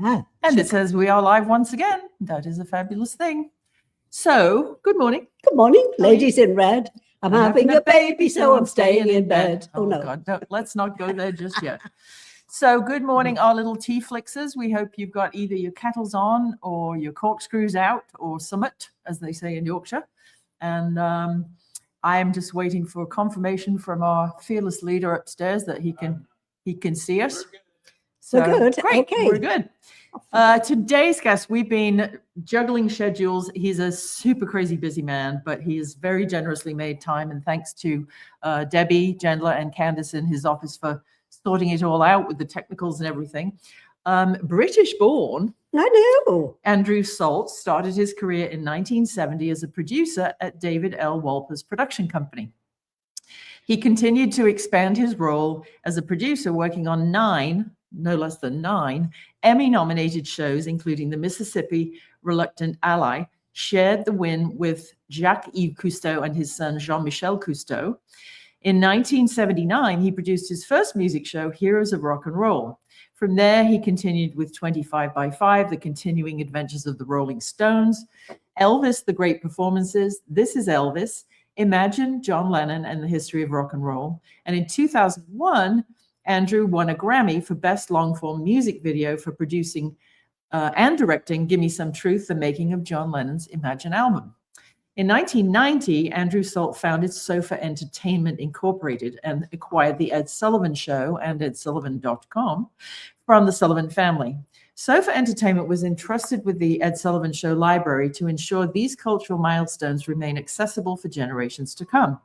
Ah, And it says we are live once again. That is a fabulous thing. So, good morning. good morning, ladies in red. I'm having a baby, so I'm staying in bed. Oh, no. God, let's not go there just yet. So, good morning, our little TeaFlixers. We hope you've got either your kettles on or your corkscrews out or summit, as they say in Yorkshire. And I am just waiting for confirmation from our fearless leader upstairs that he can see us. So, We're good. Great. Okay. We're good. Today's guest, we've been juggling schedules. He's a super crazy busy man, but he has very generously made time. And thanks to Debbie, Gendler, and Candace in his office for sorting it all out with the technicals and everything. British born, I know. Andrew Solt started his career in 1970 as a producer at David L. Wolper's production company. He continued to expand his role as a producer, working on no less than nine Emmy-nominated shows, including the Mississippi Reluctant Ally, shared the win with Jacques-Yves Cousteau and his son Jean-Michel Cousteau. In 1979, he produced his first music show, Heroes of Rock and Roll. From there, he continued with 25 by 5, The Continuing Adventures of the Rolling Stones, Elvis, The Great Performances, This Is Elvis, Imagine, John Lennon, and the History of Rock and Roll. And in 2001, Andrew won a Grammy for Best Long-Form Music Video for producing and directing Gimme Some Truth, the making of John Lennon's Imagine album. In 1990, Andrew Solt founded Sofa Entertainment Incorporated and acquired The Ed Sullivan Show and edsullivan.com from the Sullivan family. Sofa Entertainment was entrusted with the Ed Sullivan Show library to ensure these cultural milestones remain accessible for generations to come.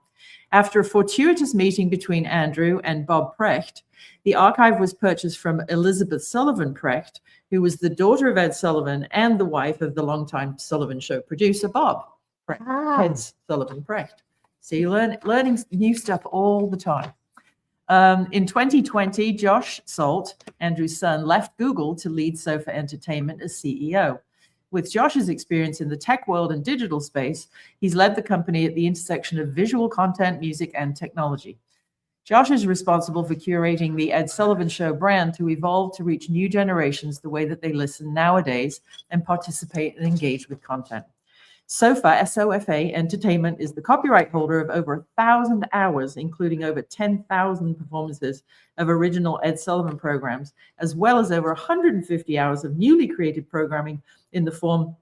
After a fortuitous meeting between Andrew and Bob Precht, the archive was purchased from Elizabeth Sullivan Precht, who was the daughter of Ed Sullivan and the wife of the longtime Sullivan Show producer, Bob Precht, hence Sullivan Precht. So you're learning new stuff all the time. In 2020, Josh Solt, Andrew's son, left Google to lead Sofa Entertainment as CEO. With Josh's experience in the tech world and digital space, he's led the company at the intersection of visual content, music, and technology. Josh is responsible for curating the Ed Sullivan Show brand to evolve to reach new generations the way that they listen nowadays and participate and engage with content. Sofa, S-O-F-A, Entertainment is the copyright holder of over 1,000 hours, including over 10,000 performances of original Ed Sullivan programs, as well as over 150 hours of newly created programming in the form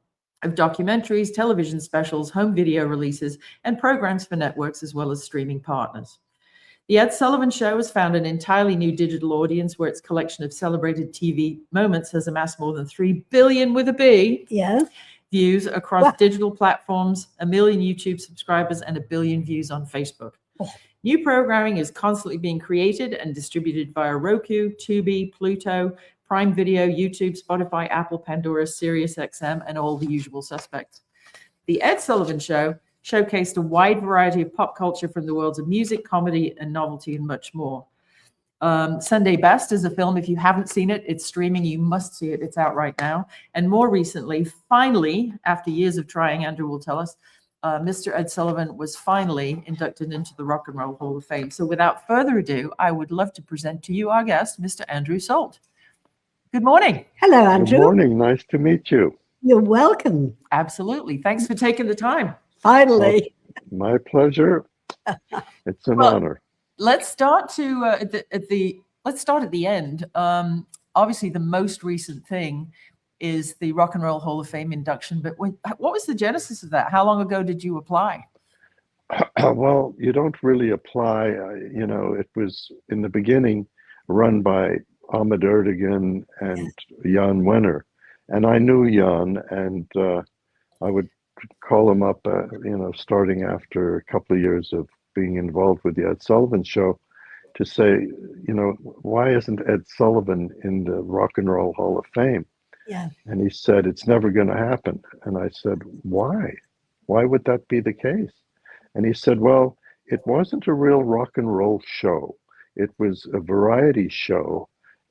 of documentaries, television specials, home video releases, and programs for networks, as well as streaming partners. The Ed Sullivan Show has found an entirely new digital audience where its collection of celebrated TV moments has amassed more than 3 billion with a B. Yeah. Views across digital platforms, 1 million YouTube subscribers, and 1 billion views on Facebook. New programming is constantly being created and distributed via Roku, Tubi, Pluto, Prime Video, YouTube, Spotify, Apple, Pandora, SiriusXM, and all the usual suspects. The Ed Sullivan Show showcased a wide variety of pop culture from the worlds of music, comedy, and novelty, and much more. Sunday Best is a film. If you haven't seen it, it's streaming. You must see it. It's out right now. And more recently, finally, after years of trying, Andrew will tell us, Mr. Ed Sullivan was finally inducted into the Rock and Roll Hall of Fame. So without further ado, I would love to present to you our guest, Mr. Andrew Solt. Good morning. Hello, Andrew. Good morning. Nice to meet you. You're welcome. Absolutely. Thanks for taking the time. Finally. My pleasure. It's an honor. Let's start at the end. Obviously, the most recent thing is the Rock and Roll Hall of Fame induction. But what was the genesis of that? How long ago did you apply? Well, you don't really apply. It was in the beginning run by Ahmed Erdogan and Jan Wenner, and I knew Jan, and I would call him up, starting after a couple of years of being involved with the Ed Sullivan Show, to say, why isn't Ed Sullivan in the Rock and Roll Hall of Fame? Yeah. And he said, it's never going to happen. And I said, why? Why would that be the case? And he said, well, it wasn't a real rock and roll show. It was a variety show.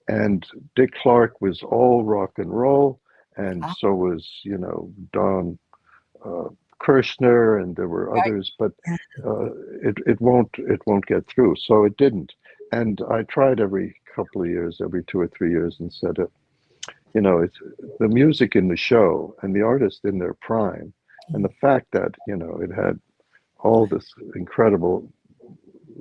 And Dick Clark was all rock and roll. And so was, Don Kirshner, and there were others, but it won't get through. So it didn't. And I tried every couple of years, every 2 or 3 years, and said, you know, it's the music in the show and the artist in their prime, and the fact that, you know, it had all this incredible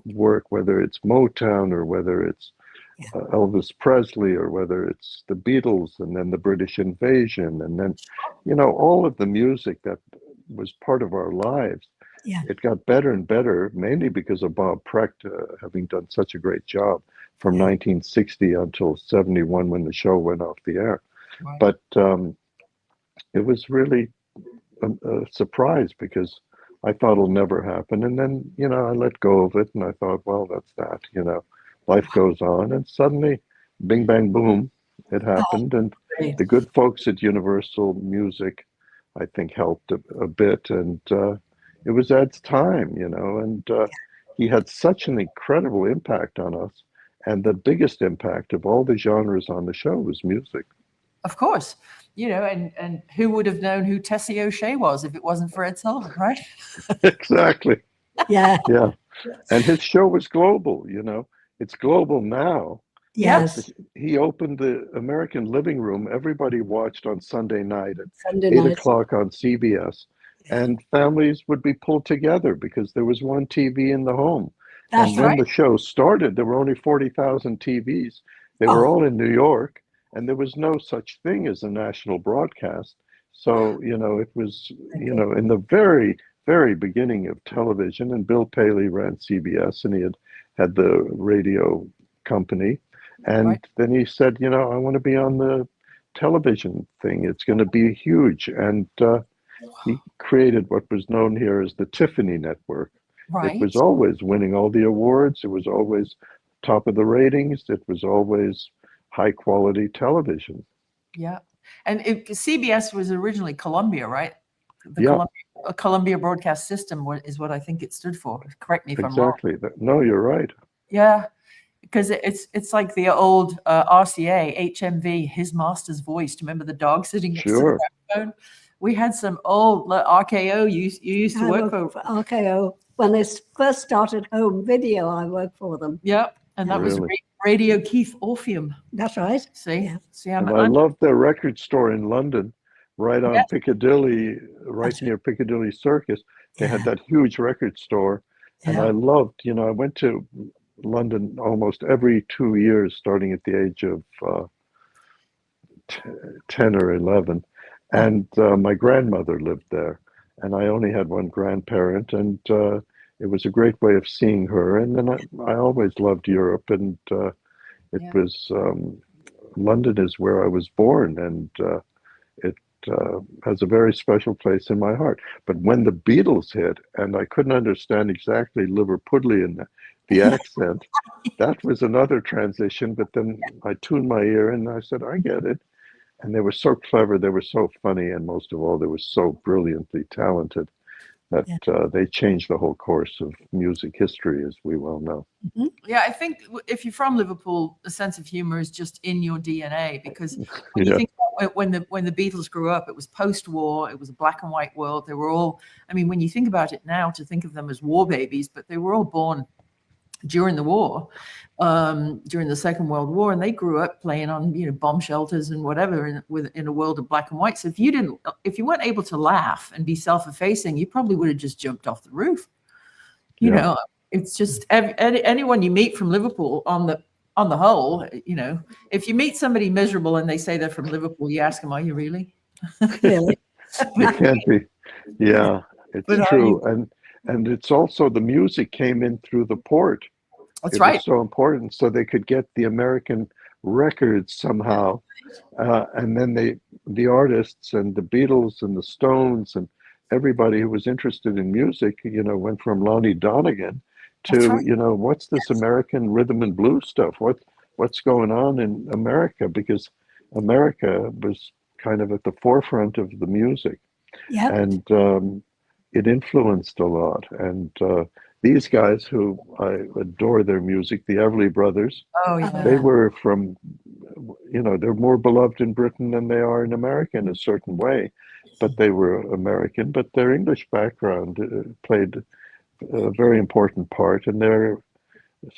work, whether it's Motown or whether it's Yeah. Elvis Presley or whether it's the Beatles and then the British invasion and then, you know, all of the music that was part of our lives. Yeah. It got better and better, mainly because of Bob Precht having done such a great job from 1960 until 71 when the show went off the air. Right. But it was really a surprise because I thought it'll never happen. And then, you know, I let go of it and I thought, well, that's that, you know, life goes on. And suddenly, bing, bang, boom, it happened. And Great. the good folks at Universal Music, I think, helped a bit. And it was Ed's time, you know, and he had such an incredible impact on us. And the biggest impact of all the genres on the show was music. Of course, you know, and who would have known who Tessie O'Shea was if it wasn't for Ed Sullivan, right? Exactly. Yeah. Yeah. And his show was global, you know. It's global now. Yes. He opened the American living room. Everybody watched on Sunday night at Sunday 8 night. o'clock on CBS. And families would be pulled together because there was one TV in the home. That's And when right. the show started, there were only 40,000 TVs. They were all in New York, and there was no such thing as a national broadcast. So, you know, it was, you know, in the very, very beginning of television, and Bill Paley ran CBS, and he had the radio company. And Right. then he said, you know, I want to be on the television thing. It's going to be huge. And he created what was known here as the Tiffany Network. Right. It was always winning all the awards. It was always top of the ratings. It was always high quality television. Yeah. And CBS was originally Columbia, right? The Yeah. Columbia Broadcast System is what I think it stood for. Correct me if I'm wrong. Exactly. No, you're right. Yeah. Because it's like the old RCA, HMV, His Master's Voice. Do you remember the dog sitting next to the Sure. microphone? We had some old RKO. You used to I work worked for. for RKO. When they first started home video, I worked for them. Yeah. And that was Really? Radio Keith Orpheum. That's right. See? Yeah. See, And I loved their record store in London, right on Yes. Piccadilly, right That's near Piccadilly Circus. They had Yeah. that huge record store. And Yeah. I loved, you know, I went to London almost every 2 years, starting at the age of 10 or 11. And my grandmother lived there. And I only had one grandparent. And it was a great way of seeing her. And then I always loved Europe. And it Yeah. was London is where I was born. And it has a very special place in my heart. But when the Beatles hit, and I couldn't understand exactly Liverpudlian, the accent, that was another transition. But then I tuned my ear and I said, I get it. And they were so clever, they were so funny, and most of all, they were so brilliantly talented that they changed the whole course of music history, as we well know. Yeah, I think if you're from Liverpool, the sense of humor is just in your DNA, because when you Yeah. think about when the Beatles grew up, it was post-war, it was a black and white world. They were all, I mean, when you think about it now, to think of them as war babies, but they were all born during the war, during the Second World War, and they grew up playing on, you know, bomb shelters and whatever in a world of black and white. So if you weren't able to laugh and be self-effacing, you probably would have just jumped off the roof. You Yeah. know, it's just anyone you meet from Liverpool on the whole, you know, if you meet somebody miserable and they say they're from Liverpool, you ask them, "Are you really?" Really. It can't be. Yeah, it's But are true. And it's also the music came in through the port. That's It right. was so important, so they could get the American records somehow. And then the artists and the Beatles and the Stones and everybody who was interested in music, you know, went from Lonnie Donegan That's to, right. you know, what's this American rhythm and blues stuff? What's going on in America? Because America was kind of at the forefront of the music, Yep. and it influenced a lot. And these guys, who I adore their music, the Everly Brothers, Oh they yeah. were from, you know, they're more beloved in Britain than they are in America in a certain way, but they were American. But their English background played a very important part, and they're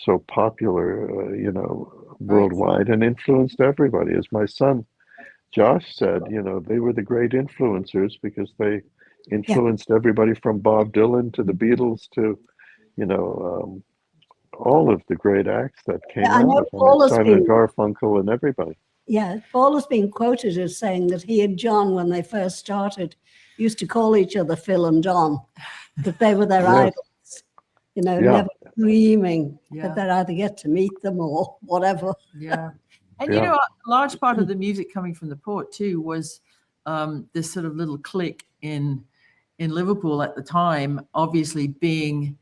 so popular, you know, Right. worldwide, and influenced everybody. As my son Josh said, you know, they were the great influencers because they influenced everybody from Bob Dylan to the Beatles to, you know, all of the great acts that came I out know of them. Paul has Simon been, Garfunkel and everybody. yeah, Paul has been quoted as saying that he and John, when they first started, used to call each other Phil and Don, that they were their Yes. idols, you know, Yeah. never dreaming Yeah. that they'd either get to meet them or whatever. Yeah. And, Yeah. you know, a large part of the music coming from the port, too, was this sort of little clique in Liverpool at the time, obviously being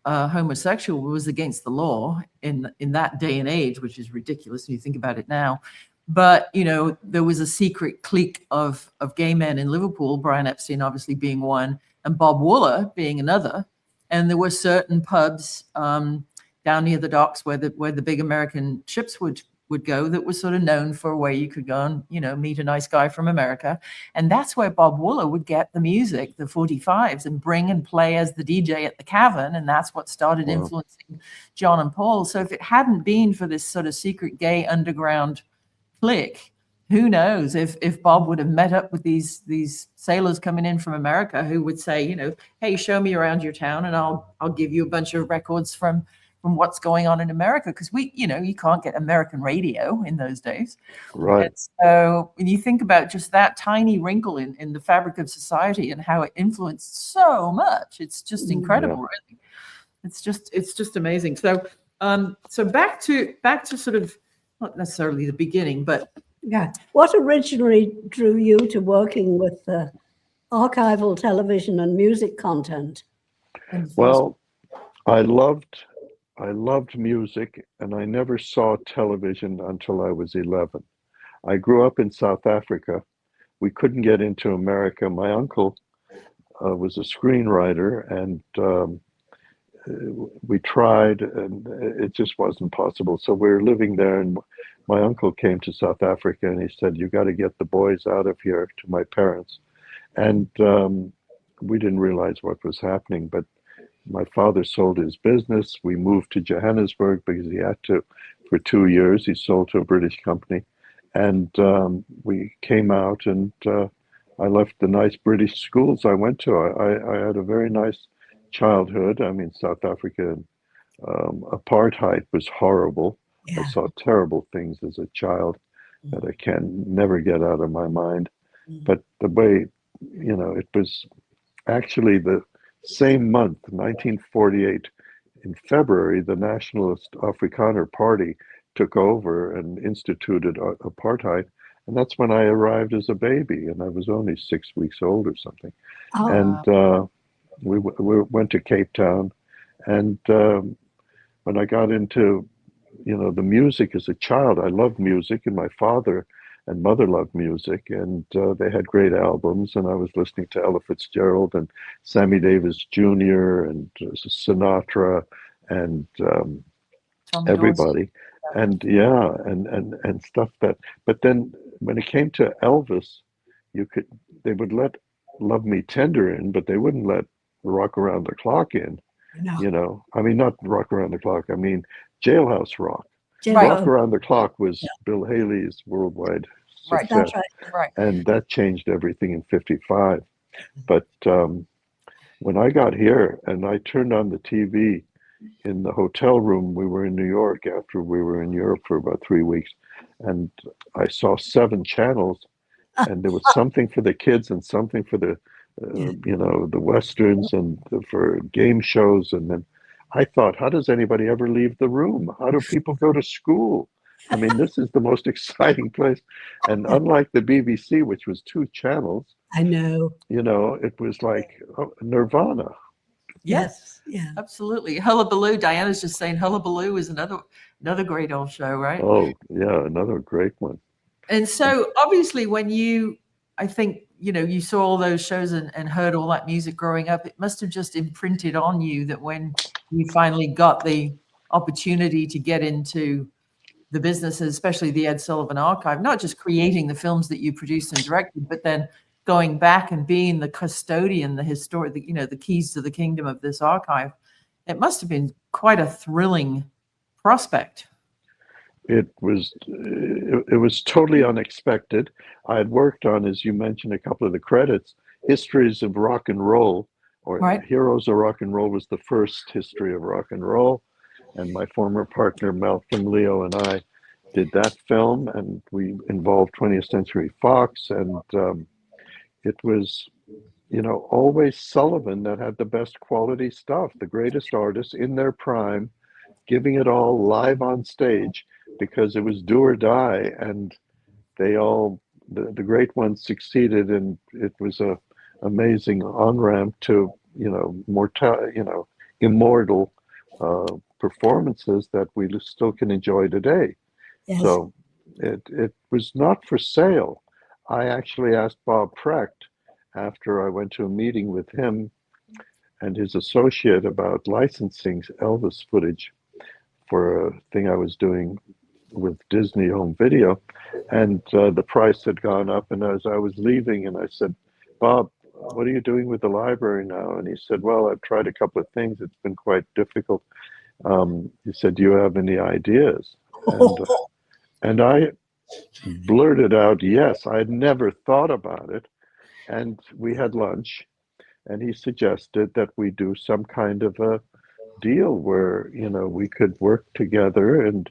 homosexual was against the law in that day and age, which is ridiculous when you think about it now. But, you know, there was a secret clique of gay men in Liverpool, Brian Epstein obviously being one, and Bob Wooler being another. And there were certain pubs down near the docks where the big American ships would go that was sort of known for where you could go and, you know, meet a nice guy from America. And that's where Bob Wooler would get the music, the 45s, and bring and play as the DJ at the Cavern. And that's what started influencing John and Paul. So if it hadn't been for this sort of secret gay underground clique, who knows if Bob would have met up with these sailors coming in from America who would say, you know, hey, show me around your town and I'll give you a bunch of records from what's going on in America. Because you know, you can't get American radio in those days. Right. And so when you think about just that tiny wrinkle in the fabric of society and how it influenced so much, it's just incredible, really. It's just amazing. So so back to sort of not necessarily the beginning, but Yeah. What originally drew you to working with archival television and music content? Well, I loved music, and I never saw television until I was 11. I grew up in South Africa. We couldn't get into America. My uncle was a screenwriter, and we tried, and it just wasn't possible. So we were living there, and my uncle came to South Africa, and he said, "You got to get the boys out of here," to my parents. And we didn't realize what was happening, but my father sold his business. We moved to Johannesburg because he had to for 2 years. He sold to a British company. And we came out, and I left the nice British schools I went to. I had a very nice childhood. I mean, South Africa, apartheid was horrible. Yeah. I saw terrible things as a child that I can never get out of my mind. But the way, you know, it was actually the same month, 1948, in February, the Nationalist Afrikaner Party took over and instituted apartheid. And that's when I arrived as a baby, and I was only 6 weeks old or something. Oh, And we went to Cape Town. And when I got into, you know, the music as a child, I loved music, and my father and mother loved music, and they had great albums, and I was listening to Ella Fitzgerald and Sammy Davis Jr. and Sinatra and everybody. And and stuff that, but then when it came to Elvis, they would let Love Me Tender in, but they wouldn't let Rock Around the Clock in. no. You know, I mean, not Rock Around the Clock, I mean Jailhouse Rock. Right. Rock Around the Clock was Bill Haley's worldwide success. That's right. right. And that changed everything in 55. But when I got here and I turned on the TV in the hotel room, we were in New York after we were in Europe for about 3 weeks, and I saw 7 channels, and there was something for the kids and something for the, you know, the Westerns and for game shows. And then I thought, how does anybody ever leave the room? How do people go to school? I mean, this is the most exciting place. And unlike the BBC, which was 2 channels, I know. you know, it was like Nirvana. Yes, Yeah. absolutely. Hullabaloo. Diana's just saying Hullabaloo is another great old show, right? Oh, yeah, another great one. And so obviously when I think, you know, you saw all those shows and heard all that music growing up, it must have just imprinted on you that when you finally got the opportunity to get into the businesses, especially the Ed Sullivan Archive, not just creating the films that you produced and directed, but then going back and being the custodian, the keys to the kingdom of this archive. It must have been quite a thrilling prospect. it was totally unexpected. I had worked on, as you mentioned, a couple of the credits, histories of rock and roll, or Right. Heroes of Rock and Roll was the first history of rock and roll. And my former partner, Malcolm Leo, and I did that film, and we involved 20th Century Fox. And it was, always Sullivan that had the best quality stuff, the greatest artists in their prime, giving it all live on stage because it was do or die. And they all, the great ones succeeded, and it was a amazing on-ramp to, immortal performances that we still can enjoy today. Yes. So it was not for sale. I actually asked Bob Precht after I went to a meeting with him and his associate about licensing Elvis footage for a thing I was doing with Disney Home Video, and the price had gone up. And as I was leaving, and I said, Bob, what are you doing with the library now? And he said, well, I've tried a couple of things. It's been quite difficult. He said, do you have any ideas? And I blurted out, yes. I had never thought about it. And we had lunch, and he suggested that we do some kind of a deal where, we could work together, and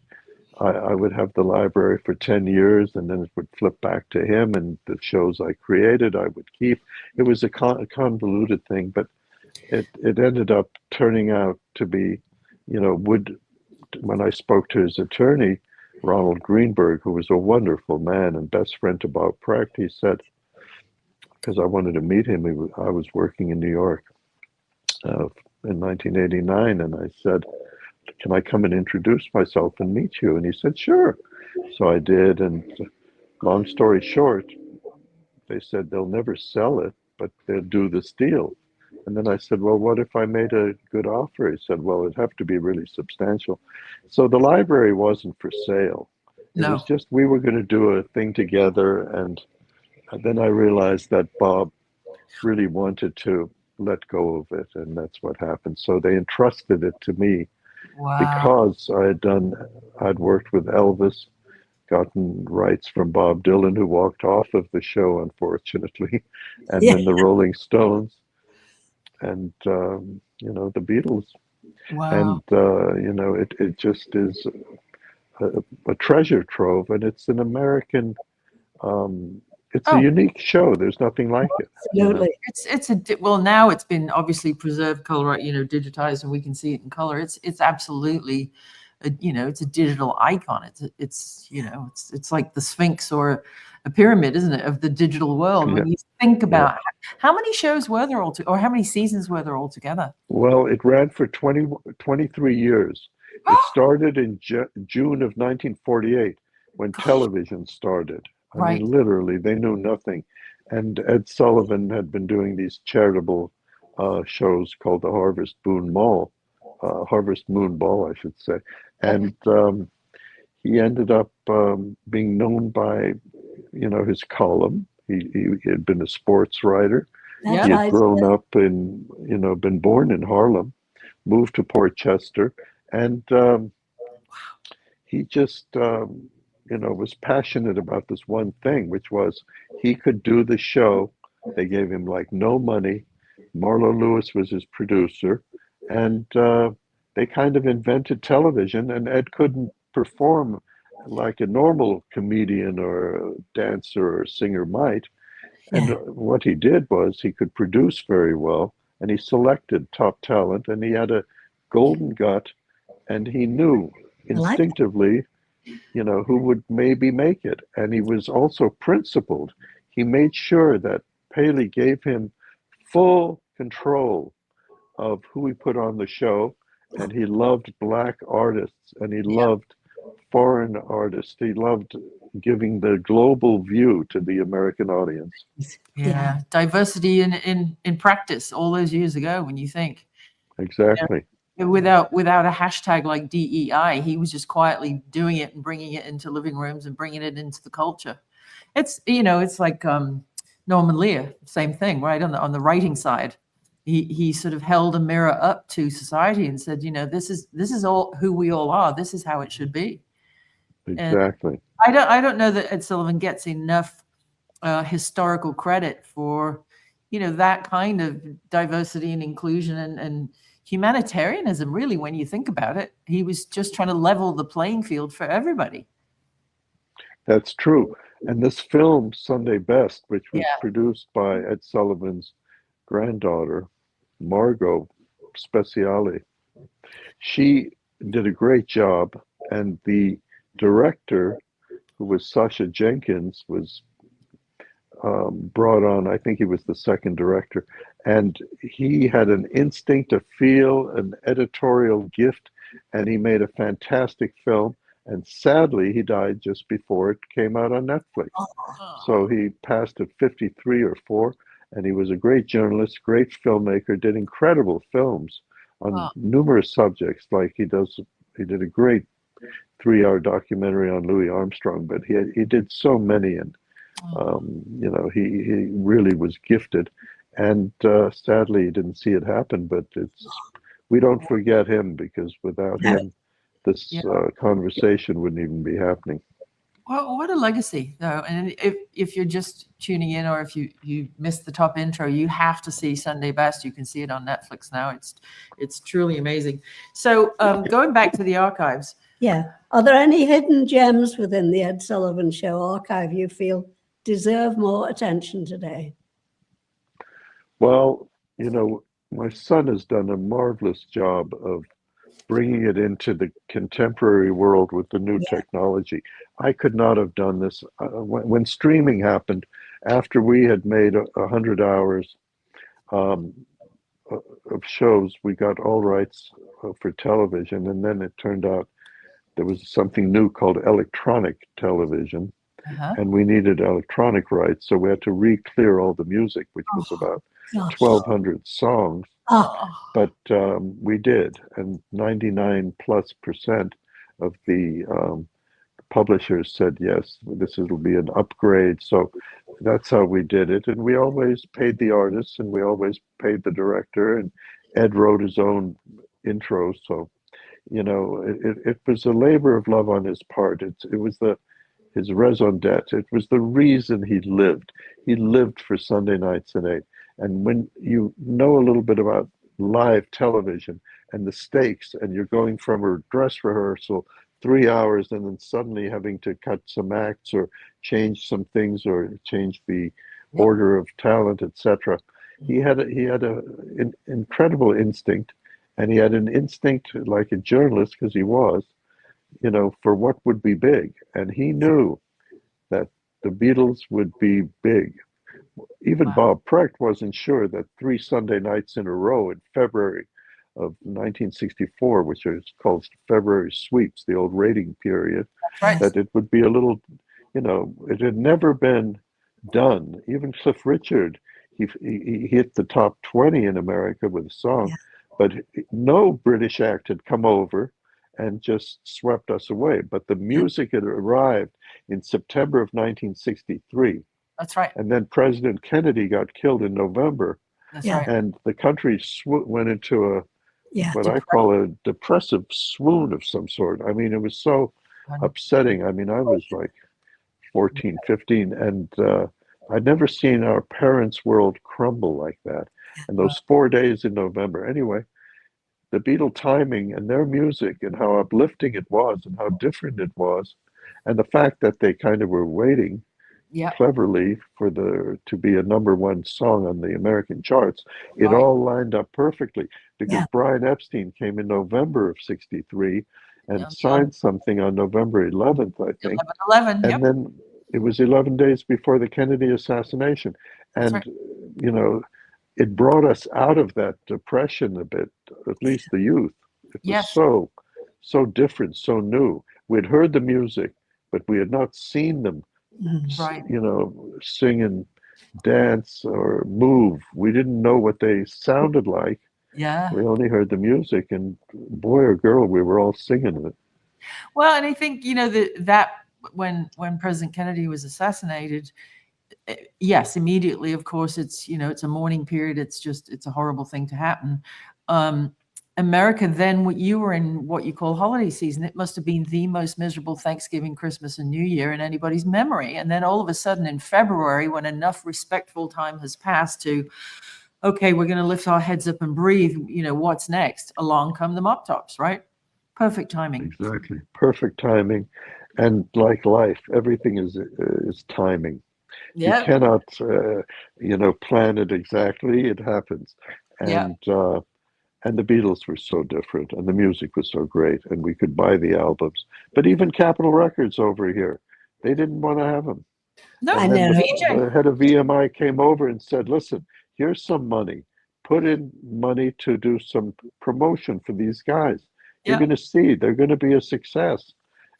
I would have the library for 10 years, and then it would flip back to him, and the shows I created, I would keep. It was a convoluted thing, but it ended up turning out to be, when I spoke to his attorney, Ronald Greenberg, who was a wonderful man and best friend to Bob Precht, he said, because I wanted to meet him, I was working in New York in 1989, and I said, can I come and introduce myself and meet you? And he said, sure. So I did, and long story short, they said they'll never sell it, but they'll do this deal. And then I said, well, what if I made a good offer? He said, well, it'd have to be really substantial. So the library wasn't for sale. It was just, we were going to do a thing together. And then I realized that Bob really wanted to let go of it, and that's what happened. So they entrusted it to me. Wow. Because I'd worked with Elvis, gotten rights from Bob Dylan, who walked off of the show, unfortunately, and then the Rolling Stones, and the Beatles. Wow. And it just is a treasure trove, and it's an American. It's a unique show. There's nothing like it. Absolutely. Well, now it's been obviously preserved color, digitized, and we can see it in color. It's absolutely, it's a digital icon. It's like the Sphinx or a pyramid, isn't it, of the digital world? Yeah. When you think about how many shows were there or how many seasons were there altogether? Well, it ran for 23 years. It started in June of 1948 when television started. I mean, literally, they knew nothing. And Ed Sullivan had been doing these charitable shows called the Harvest Moon Ball, I should say. And he ended up being known by, his column. He had been a sports writer. He had grown up in, been born in Harlem, moved to Port Chester, and he just... was passionate about this one thing, which was he could do the show. They gave him no money. Marlo Lewis was his producer, and they kind of invented television, and Ed couldn't perform like a normal comedian or a dancer or singer might. And what he did was he could produce very well, and he selected top talent, and he had a golden gut, and he knew instinctively who would maybe make it. And he was also principled. He made sure that Paley gave him full control of who he put on the show. And he loved Black artists, and he loved foreign artists. He loved giving the global view to the American audience. Yeah. Diversity in practice all those years ago, when you think. Exactly. Without a hashtag like DEI, he was just quietly doing it and bringing it into living rooms and bringing it into the culture. It's it's like Norman Lear, same thing, right? On the writing side, he sort of held a mirror up to society and said, this is all who we all are. This is how it should be. Exactly. I don't know that Ed Sullivan gets enough historical credit for, that kind of diversity and inclusion and humanitarianism, really, when you think about it. He was just trying to level the playing field for everybody. That's true. And this film, Sunday Best, which was Yeah. produced by Ed Sullivan's granddaughter, Margot Speciale, she did a great job. And the director, who was Sasha Jenkins, was brought on. I think he was the second director. And he had an instinct, a feel, an editorial gift, and he made a fantastic film. And sadly, he died just before it came out on Netflix. So he passed at 53 or 4, and he was a great journalist, great filmmaker, did incredible films on numerous subjects. Like he did a great 3-hour documentary on Louis Armstrong, but he did so many, and he really was gifted. And sadly, he didn't see it happen. But we don't forget him, because without him, this conversation wouldn't even be happening. Well, what a legacy, though. And if you're just tuning in, or if you missed the top intro, you have to see Sunday Best. You can see it on Netflix now. It's truly amazing. So going back to the archives. Yeah. Are there any hidden gems within the Ed Sullivan Show archive you feel deserve more attention today? Well, my son has done a marvelous job of bringing it into the contemporary world with the new technology. I could not have done this. When streaming happened, after we had made 100 hours of shows, we got all rights for television, and then it turned out there was something new called electronic television, and we needed electronic rights, so we had to re-clear all the music, which was about 1,200 songs. But we did, and 99+% of the publishers said yes, this will be an upgrade. So that's how we did it, and we always paid the artists, and we always paid the director, and Ed wrote his own intro. So it was a labor of love on his part. It was his raison d'etre. It was the reason he lived. He lived for Sunday Nights at 8. And when you know a little bit about live television and the stakes, and you're going from a dress rehearsal 3 hours, and then suddenly having to cut some acts or change some things or change the order of talent, etc. He had an incredible instinct, and he had an instinct like a journalist, because he was, for what would be big. And he knew that the Beatles would be big. Even Bob Precht wasn't sure that 3 Sunday nights in a row in February of 1964, which is called February Sweeps, the old rating period, that it would be a little, it had never been done. Even Cliff Richard, he hit the top 20 in America with a song, but no British act had come over and just swept us away. But the music had arrived in September of 1963. That's right. And then President Kennedy got killed in November. That's right. And the country went into what I call a depressive swoon of some sort. I mean, it was so upsetting. I mean, I was like 14, 15, and I'd never seen our parents' world crumble like that. And those 4 days in November. Anyway, the Beatle timing and their music, and how uplifting it was, and how different it was, and the fact that they kind of were waiting cleverly for to be a #1 song on the American charts, it all lined up perfectly, because Brian Epstein came in November of '63 and signed something on November 11th, I think. 11, and then it was 11 days before the Kennedy assassination. And, it brought us out of that depression a bit, at least the youth. It was so different, so new. We'd heard the music, but we had not seen them, sing and dance or move. We didn't know what they sounded like. We only heard the music, and boy or girl, we were all singing it. Well, and I think, that when President Kennedy was assassinated, yes, immediately, of course, it's a mourning period. It's a horrible thing to happen. America, then you were in what you call holiday season. It must have been the most miserable Thanksgiving, Christmas, and New Year in anybody's memory. And then all of a sudden in February, when enough respectful time has passed to, okay, we're going to lift our heads up and breathe, what's next? Along come the mop tops, right? Perfect timing. Exactly. Perfect timing. And like life, everything is timing. Yeah. You cannot, plan it exactly. It happens. And the Beatles were so different, and the music was so great, and we could buy the albums. But even Capitol Records over here, they didn't want to have them. No, I And then know. the head of EMI came over and said, listen, here's some money. Put in money to do some promotion for these guys. You're going to see they're going to be a success.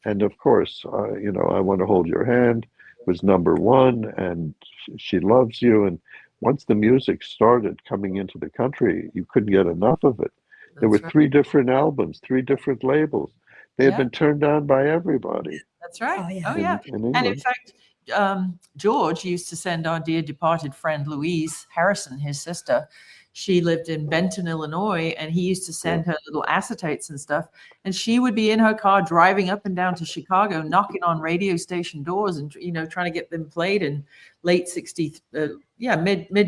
And of course, I Want to Hold Your Hand was #1, and She Loves You. And once the music started coming into the country, you couldn't get enough of it. There were 3 different albums, 3 different labels. They had been turned down by everybody. That's right. Oh, yeah. In England. And in fact, George used to send our dear departed friend Louise Harrison, his sister. She lived in Benton, Illinois, and he used to send her little acetates and stuff. And she would be in her car driving up and down to Chicago, knocking on radio station doors and, trying to get them played in mid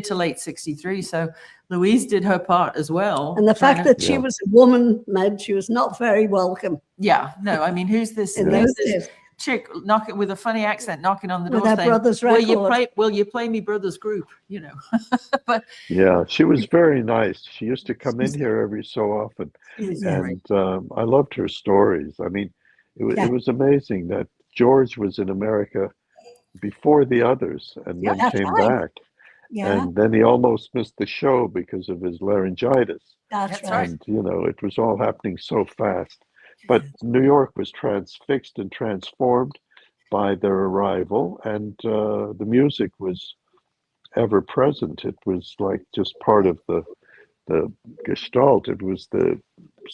to late 63. So Louise did her part as well. And the fact that she was a woman meant she was not very welcome. Yeah, no, I mean, who's this? In those days. Chick knocking with a funny accent, knocking on the door, With her saying, brother's will you play me brother's group? But yeah, she was very nice. She used to come in here every so often, and I loved her stories. I mean, it was amazing that George was in America before the others, and then came back. Yeah. And then he almost missed the show because of his laryngitis. That's right. And it was all happening so fast. But New York was transfixed and transformed by their arrival, and the music was ever present. It was like just part of the gestalt. It was the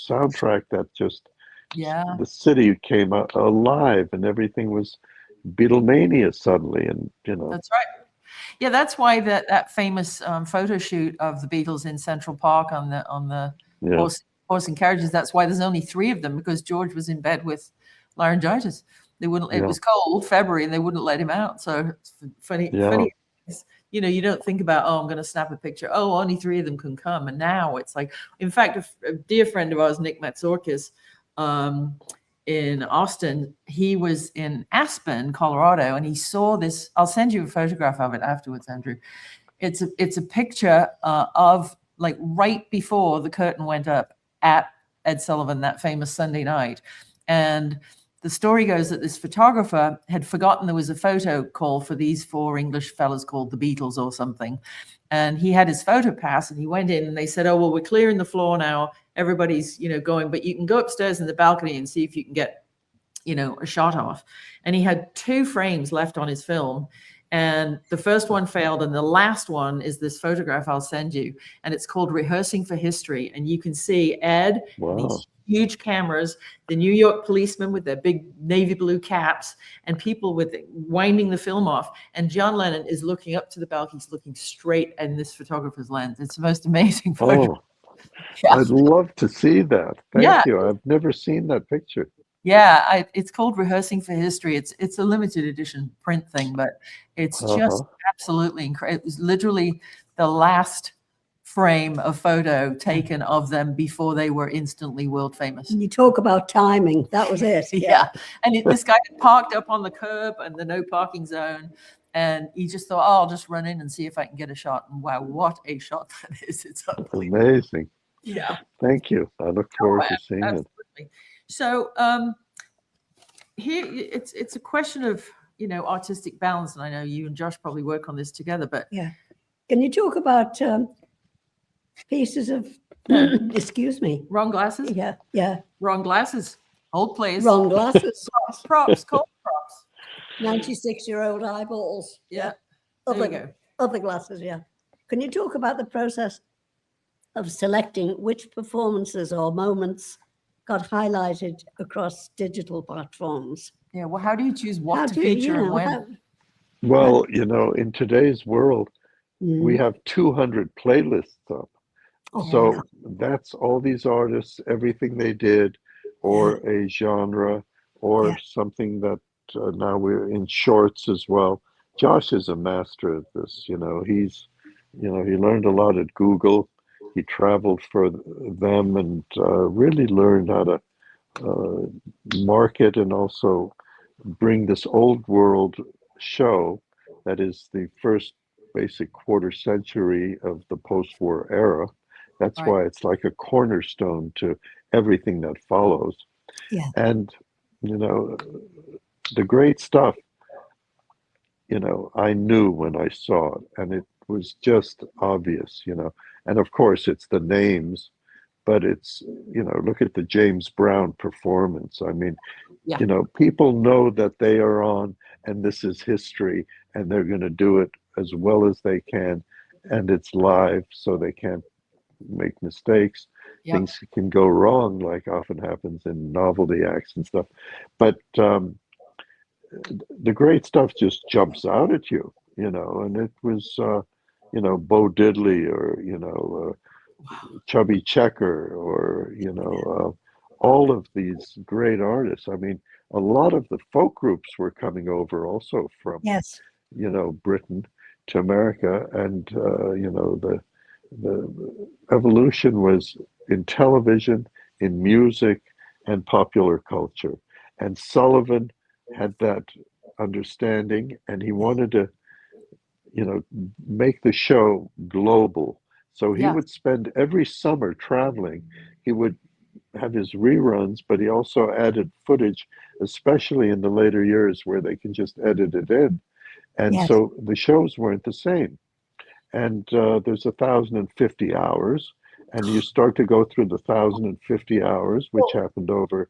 soundtrack that just the city came alive, and everything was Beatlemania suddenly. And that's right. Yeah, that's why that famous photo shoot of the Beatles in Central Park on the horse and carriages. That's why there's only 3 of them, because George was in bed with laryngitis. They wouldn't. It was cold, February, and they wouldn't let him out. So it's funny. Funny. You don't think about, I'm going to snap a picture. Oh, only 3 of them can come. And now it's like, in fact, a dear friend of ours, Nick Matsorkis, in Austin, he was in Aspen, Colorado, and he saw this. I'll send you a photograph of it afterwards, Andrew. It's a picture of like right before the curtain went up at Ed Sullivan that famous Sunday night. And the story goes that this photographer had forgotten there was a photo call for these 4 English fellas called the Beatles or something. And he had his photo pass, and he went in, and they said, oh, well, we're clearing the floor now. Everybody's, going, but you can go upstairs in the balcony and see if you can get, a shot off. And he had 2 frames left on his film. And the first one failed, and the last one is this photograph I'll send you, and it's called Rehearsing for History. And you can see Ed, these huge cameras, the New York policemen with their big navy blue caps, and people with winding the film off. And John Lennon is looking up to the balcony, he's looking straight in this photographer's lens. It's the most amazing photo. I'd love to see that. Thank you. I've never seen that picture. Yeah, it's called Rehearsing for History. It's a limited edition print thing, but it's just absolutely incredible. It was literally the last frame of photo taken of them before they were instantly world famous. You talk about timing. That was it. Yeah. And this guy parked up on the curb and the no parking zone. And he just thought, I'll just run in and see if I can get a shot. And wow, what a shot that is. It's amazing. Yeah. Thank you. I look forward to seeing it. So here it's a question of, artistic balance. And I know you and Josh probably work on this together, but can you talk about pieces of, excuse me. Wrong glasses? Yeah. Wrong glasses. Old plays. Wrong glasses. Props, cold props. 96-year-old eyeballs. Yeah. Other glasses, yeah. Can you talk about the process of selecting which performances or moments got highlighted across digital platforms? Yeah, well, how do you choose what to feature and when? Well, in today's world, we have 200 playlists up. So that's all these artists, everything they did, or a genre, or Yeah. something that now we're in shorts as well. Josh is a master at this. He learned a lot at Google. He traveled for them and really learned how to uh, market and also bring this old world show that is the first basic quarter century of the post-war era. That's Right. why it's like a cornerstone to everything that follows. Yeah. And, the great stuff, I knew when I saw it, and it was just obvious. And of course, it's the names, but look at the James Brown performance. I mean, Yeah. people know that they are on, and this is history, and they're going to do it as well as they can, and it's live, so they can't make mistakes. Yep. Things can go wrong, like often happens in novelty acts and stuff. But the great stuff just jumps out at you. And it was, Bo Diddley or, Chubby Checker or, all of these great artists. I mean, a lot of the folk groups were coming over also from, Yes. Britain to America. And, the evolution was in television, in music, and popular culture. And Sullivan had that understanding, and he wanted to, make the show global. So he Yeah. would spend every summer traveling. He would have his reruns, but he also added footage, especially in the later years where they can just edit it in. And Yes. so the shows weren't the same. And there's 1,050 hours, and you start to go through the 1,050 hours, which happened over,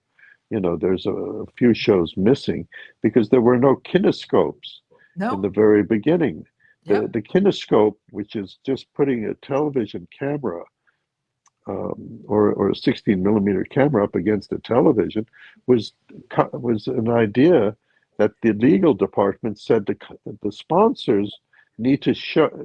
there's a few shows missing because there were no kinescopes in No. the very beginning. Yep. The kinescope, which is just putting a television camera or a 16 millimeter camera up against a television, was an idea that the legal department said the sponsors need to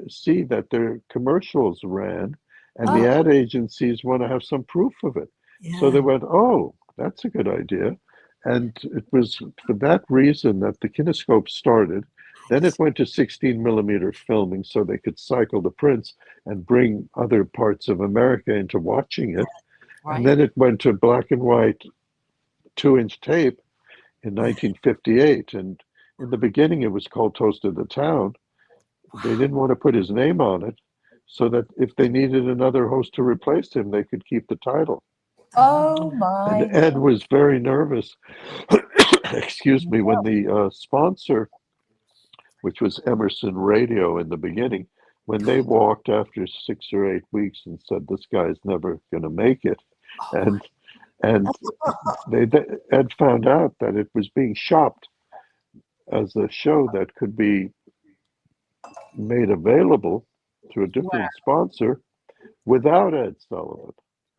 see that their commercials ran, and the ad agencies want to have some proof of it. So they went, oh, that's a good idea. And it was for that reason that the kinescope started. Then it went to 16 millimeter filming so they could cycle the prints and bring other parts of America into watching it. Right. And then it went to black and white 2-inch tape in 1958. And in the beginning, it was called Toast of the Town. They didn't want to put his name on it so that if they needed another host to replace him, they could keep the title. Oh my. And Ed was very nervous, excuse me, when the sponsor, which was Emerson Radio in the beginning, when they walked after 6 or 8 weeks and said, this guy's never going to make it. And Ed found out that it was being shopped as a show that could be made available to a different sponsor without Ed Sullivan.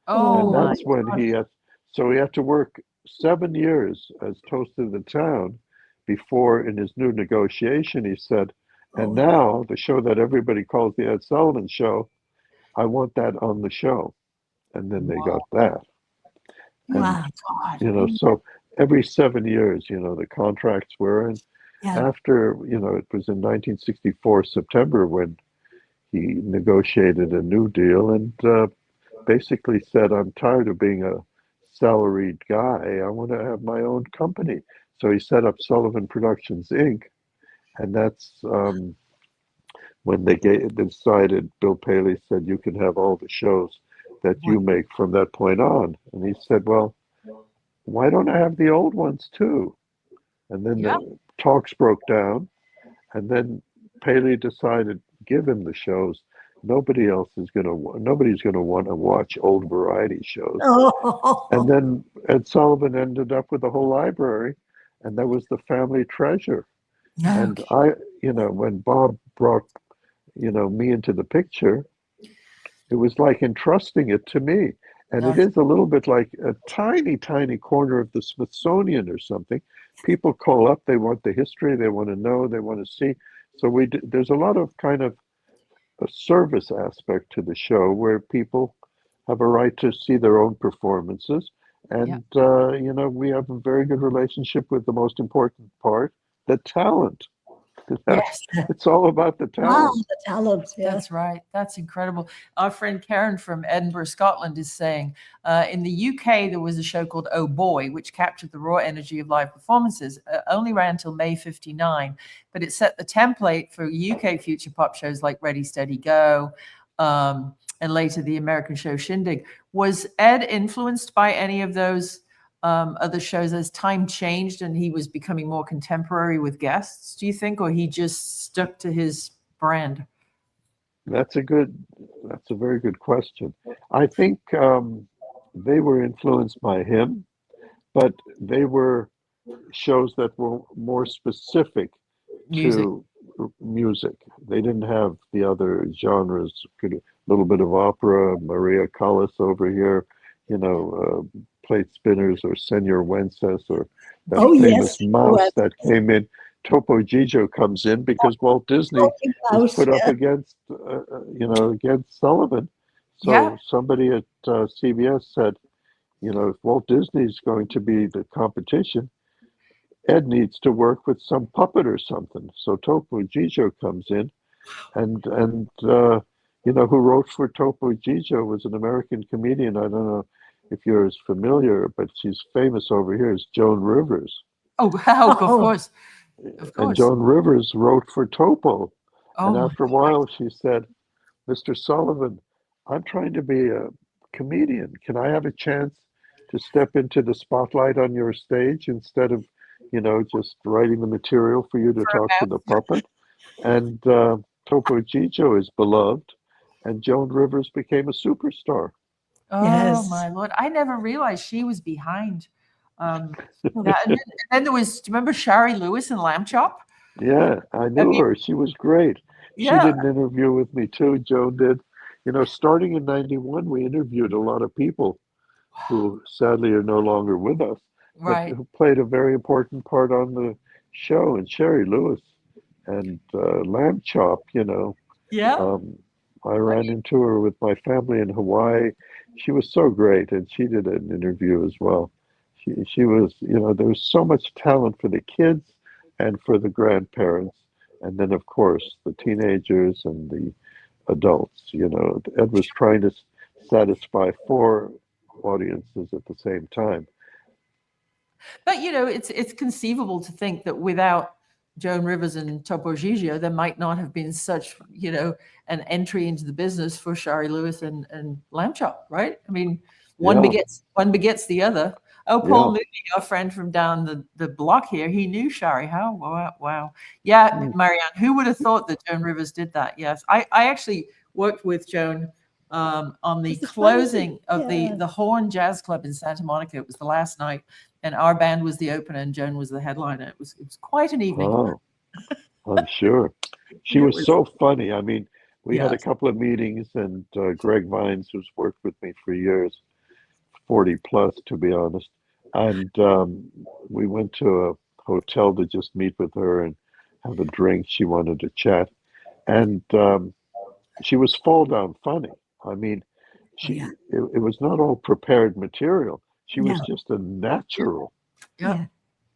Oh And my. that's when he had to work 7 years as Toast of the Town before, in his new negotiation, he said, and now the show that everybody calls the Ed Sullivan Show, I want that on the show. And then they got that. And, Wow. so every 7 years, the contracts were, and after, it was in 1964, September, when he negotiated a new deal and basically said, I'm tired of being a salaried guy. I want to have my own company. So he set up Sullivan Productions, Inc. And that's when they decided, Bill Paley said, you can have all the shows that you make from that point on. And he said, well, why don't I have the old ones too? And then the talks broke down. And then Paley decided, give him the shows. Nobody's going to want to watch old variety shows. And then Ed Sullivan ended up with a whole library, and that was the family treasure. And when Bob brought, me into the picture, it was like entrusting it to me. And it is a little bit like a tiny, tiny corner of the Smithsonian or something. People call up, they want the history, they want to know, they want to see. So there's a lot of kind of a service aspect to the show where people have a right to see their own performances. And, you know, we have a very good relationship with the most important part, the talent. Yes. It's all about the Wow, talent. the talent. Yeah. That's right. That's incredible. Our friend Karen from Edinburgh, Scotland, is saying in the UK, there was a show called Oh Boy, which captured the raw energy of live performances. Only ran until May 59, but it set the template for UK future pop shows like Ready, Steady, Go, and later the American show Shindig. Was Ed influenced by any of those other shows as time changed and he was becoming more contemporary with guests, do you think, or he just stuck to his brand? That's a very good question. I think they were influenced by him, but they were shows that were more specific Music. to music. They didn't have the other genres, a little bit of opera, Maria Callas over here, you know, plate spinners or Senor Wences or that Oh, famous yes. mouse that came in. Topo Gigio comes in because Walt Disney Talking was mouse, put up yeah. against, you know, against Sullivan. So Yeah. somebody at CBS said, you know, if Walt Disney's going to be the competition, Ed needs to work with some puppet or something. So Topo Gigio comes in, and you know who wrote for Topo Gigio was an American comedian. I don't know if you're as familiar, but she's famous over here. Is Joan Rivers, Oh, wow, of Oh. course. Of and course. Joan Rivers wrote for Topo. Oh, And my after a while, she said, "Mr. Sullivan, I'm trying to be a comedian. Can I have a chance to step into the spotlight on your stage instead of, you know, just writing the material for you to talk to the puppet?" And Topo Gigio is beloved, and Joan Rivers became a superstar. Oh, Yes. my Lord. I never realized she was behind that. And then there was, do you remember Shari Lewis and Lamb Chop? Yeah, I I knew mean, her. She was great. She yeah, did an interview with me too. Joan did. You know, starting in '91, we interviewed a lot of people who sadly are no longer with us, but right. who played a very important part on the show. And Sherry Lewis and Lamb Chop, you know, Yeah. um, I ran into her with my family in Hawaii. She was so great, and she did an interview as well. She was, you know, there was so much talent for the kids and for the grandparents, and then of course the teenagers and the adults. You know, Ed was trying to satisfy four audiences at the same time. But you know, it's conceivable to think that without Joan Rivers and Topo Gigio, there might not have been such, you know, an entry into the business for Shari Lewis and Lamb Chop, right? I mean, Yeah, one begets the other. Oh, Paul yeah. Mooney, our friend from down the block here, he knew Shari. How wow, wow. Yeah, Mm. Marianne, who would have thought that Joan Rivers did that? Yes. I actually worked with Joan on the Was it fun? closing of Yeah. the Horn Jazz Club in Santa Monica. It was the last night, and our band was the opener, and Joan was the headliner. It was quite an evening. Oh, I'm sure. She It was was so funny. I mean, we had a yes, couple of meetings, and Greg Vines, who's worked with me for years, 40 plus to be honest, and we went to a hotel to just meet with her and have a drink. She wanted to chat, and she was fall down funny. I mean, Oh, yeah. it was not all prepared material. She was No. just a natural. yeah. Yeah.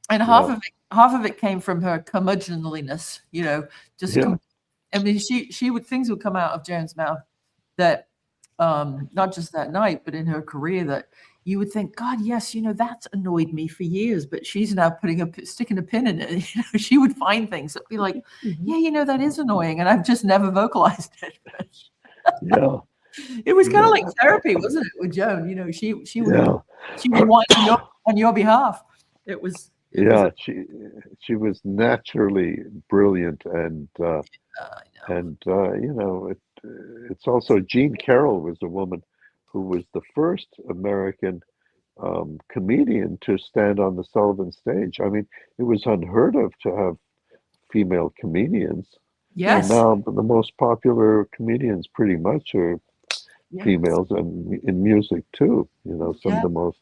And Yeah, half of it came from her curmudgeonliness. You know, just yeah, I mean, she would things would come out of Joan's mouth that not just that night, but in her career that you would think, God, yes, you know, that's annoyed me for years, but she's now sticking a pin in it. You know, she would find things that be like, Mhm. yeah, you know, that is annoying, and I've just never vocalized it. yeah, It was kind of yeah, like therapy, wasn't it, with Joan? You know, yeah. she would whine on your behalf. It was Yeah, she was naturally brilliant, I know. and you know, it's also Jean Carroll was a woman who was the first American comedian to stand on the Sullivan stage. I mean, it was unheard of to have female comedians, and Yes. now the most popular comedians pretty much are Yeah. females, and in music too. You know, some of Yeah. the most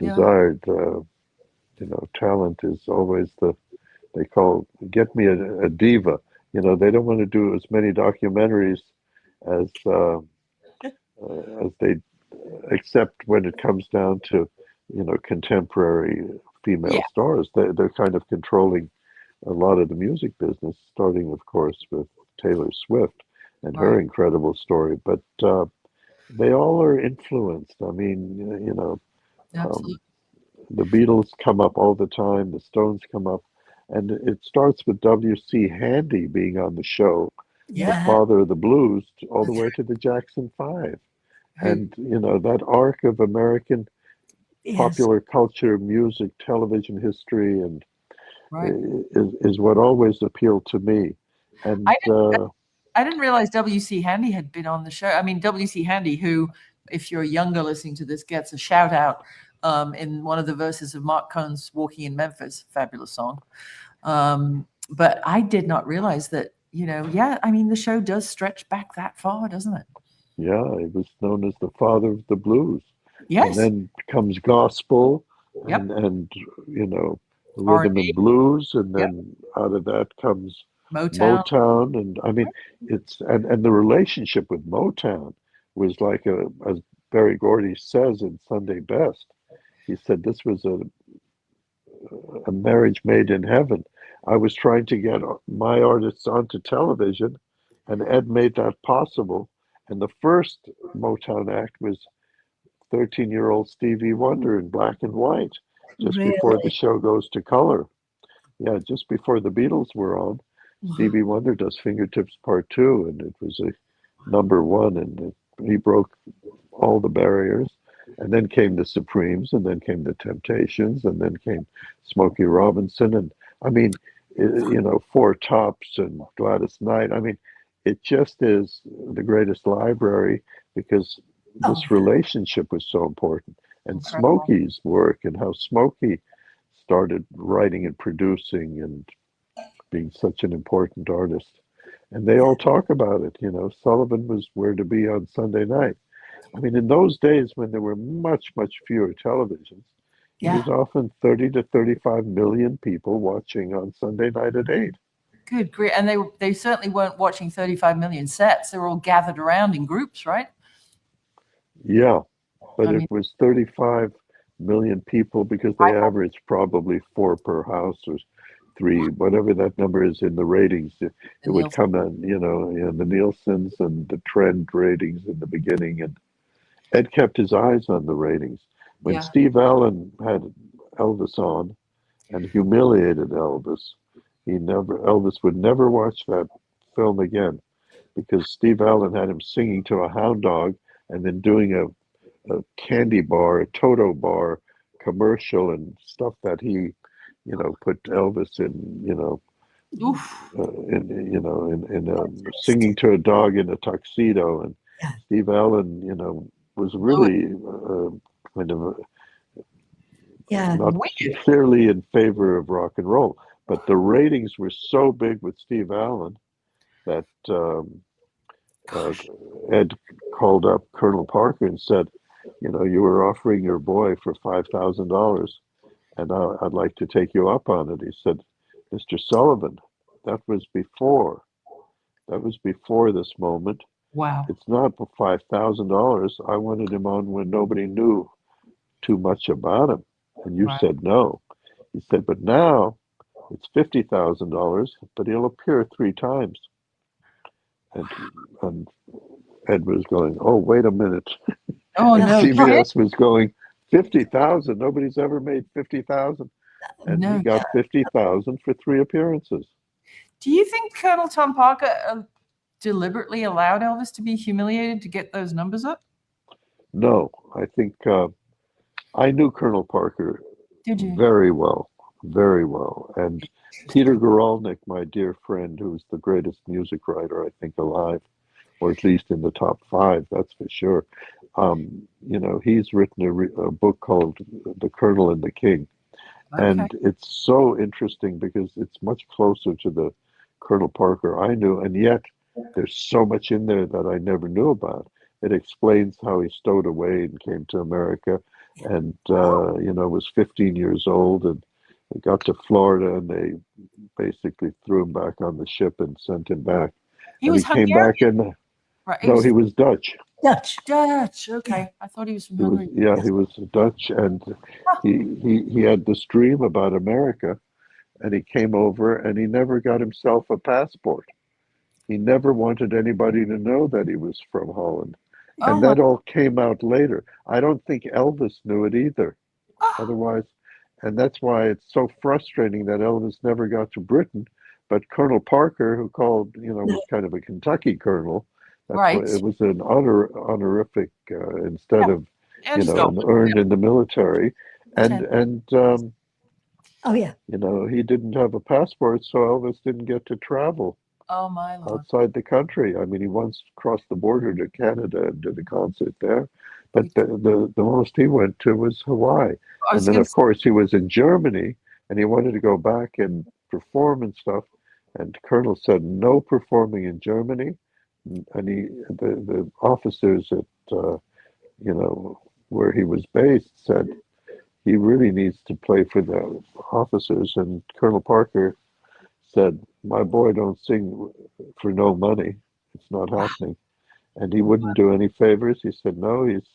Yeah. desired, you know, talent is always they call get me a diva. You know, they don't want to do as many documentaries as as they, except when it comes down to, contemporary female Yeah. stars. They're kind of controlling a lot of the music business, starting, of course, with Taylor Swift and her Right. incredible story. But they all are influenced. I mean, Absolutely. the Beatles come up all the time, the Stones come up, and it starts with W.C. Handy being on the show, the Yeah. father of the blues, all the way to the Jackson Five. Who? And, that arc of American Yes. popular culture, music, television history, and Right. is what always appealed to me. And I didn't realize W.C. Handy had been on the show. I mean, W.C. Handy, who, if you're younger listening to this, gets a shout out in one of the verses of Mark Cohn's Walking in Memphis, fabulous song. But I did not realize that, I mean, the show does stretch back that far, doesn't it? yeah, he was known as the father of the blues. Yes. And then comes gospel Yep. and rhythm R&B. and blues, and Yep. then out of that comes Motown. Motown. And I mean, it's and the relationship with Motown was like as Berry Gordy says in Sunday Best, he said this was a marriage made in heaven. I was trying to get my artists onto television, and Ed made that possible. And the first Motown act was 13-year-old Stevie Wonder in black and white, just before the Really? show goes to color. Yeah, just before the Beatles were on, Stevie Wonder does Fingertips Part 2, and it was a #1, and he broke all the barriers. And then came the Supremes, and then came the Temptations, and then came Smokey Robinson, and I mean, Four Tops and Gladys Knight. I mean, it just is the greatest library because this relationship was so important. And Incredible. Smokey's work and how Smokey started writing and producing and being such an important artist. And they all talk about it. Sullivan was where to be on Sunday night. I mean, in those days when there were much, much fewer televisions, it was often 30 to 35 million people watching on Sunday night at 8. Good grief. And they certainly weren't watching 35 million sets. They were all gathered around in groups, right? Yeah, but I mean, it was 35 million people because they averaged probably 4 per house or 3, whatever that number is in the ratings. It would come on, the Nielsen's and the trend ratings in the beginning. And Ed kept his eyes on the ratings. When Steve Allen had Elvis on and humiliated Elvis, Elvis would never watch that film again because Steve Allen had him singing to a hound dog and then doing a candy bar, a Toto bar commercial and stuff that he, put Elvis in, singing to a dog in a tuxedo. And Steve Allen, was really kind of not clearly in favor of rock and roll. But the ratings were so big with Steve Allen that Ed called up Colonel Parker and said, you were offering your boy for $5,000, and I'd like to take you up on it. He said, Mr. Sullivan, that was before this moment. Wow. It's not for $5,000. I wanted him on when nobody knew too much about him, and you said no. He said, but now it's $50,000, but he'll appear 3 times. And Ed was going, oh, wait a minute. Oh, no. CBS was going, 50,000. Nobody's ever made 50,000. And he got 50,000 for 3 appearances. Do you think Colonel Tom Parker deliberately allowed Elvis to be humiliated to get those numbers up? No, I think I knew Colonel Parker very well. And Peter Guralnick, my dear friend, who's the greatest music writer, I think, alive, or at least in the top 5, that's for sure. He's written a book called The Colonel and the King. Okay. And it's so interesting because it's much closer to the Colonel Parker I knew, and yet there's so much in there that I never knew about. It explains how he stowed away and came to America and, was 15 years old and got to Florida and they basically threw him back on the ship and sent him back. He was came back and no, he was Dutch. Dutch. Dutch. Okay. I thought he was from He was, Hungary. yeah, he was Dutch, and he had this dream about America, and he came over, and he never got himself a passport. He never wanted anybody to know that he was from Holland. Oh And my. that all came out later. I don't think Elvis knew it either. Oh, Otherwise, and that's why it's so frustrating that Elvis never got to Britain. But Colonel Parker, who called, was kind of a Kentucky colonel, that's why right. it was an honorific instead Yeah. of, And just an earned in the military. And Lieutenant. and Oh, yeah. he didn't have a passport, so Elvis didn't get to travel Oh my Lord. outside the country. I mean, he once crossed the border to Canada and did a concert there, but the most he went to was Hawaii. I And was then, going of to course, he was in Germany, and he wanted to go back and perform and stuff. And Colonel said, no performing in Germany. And the officers at, where he was based said, he really needs to play for the officers. And Colonel Parker said, my boy don't sing for no money. It's not happening. And he wouldn't do any favors. He said, no, he's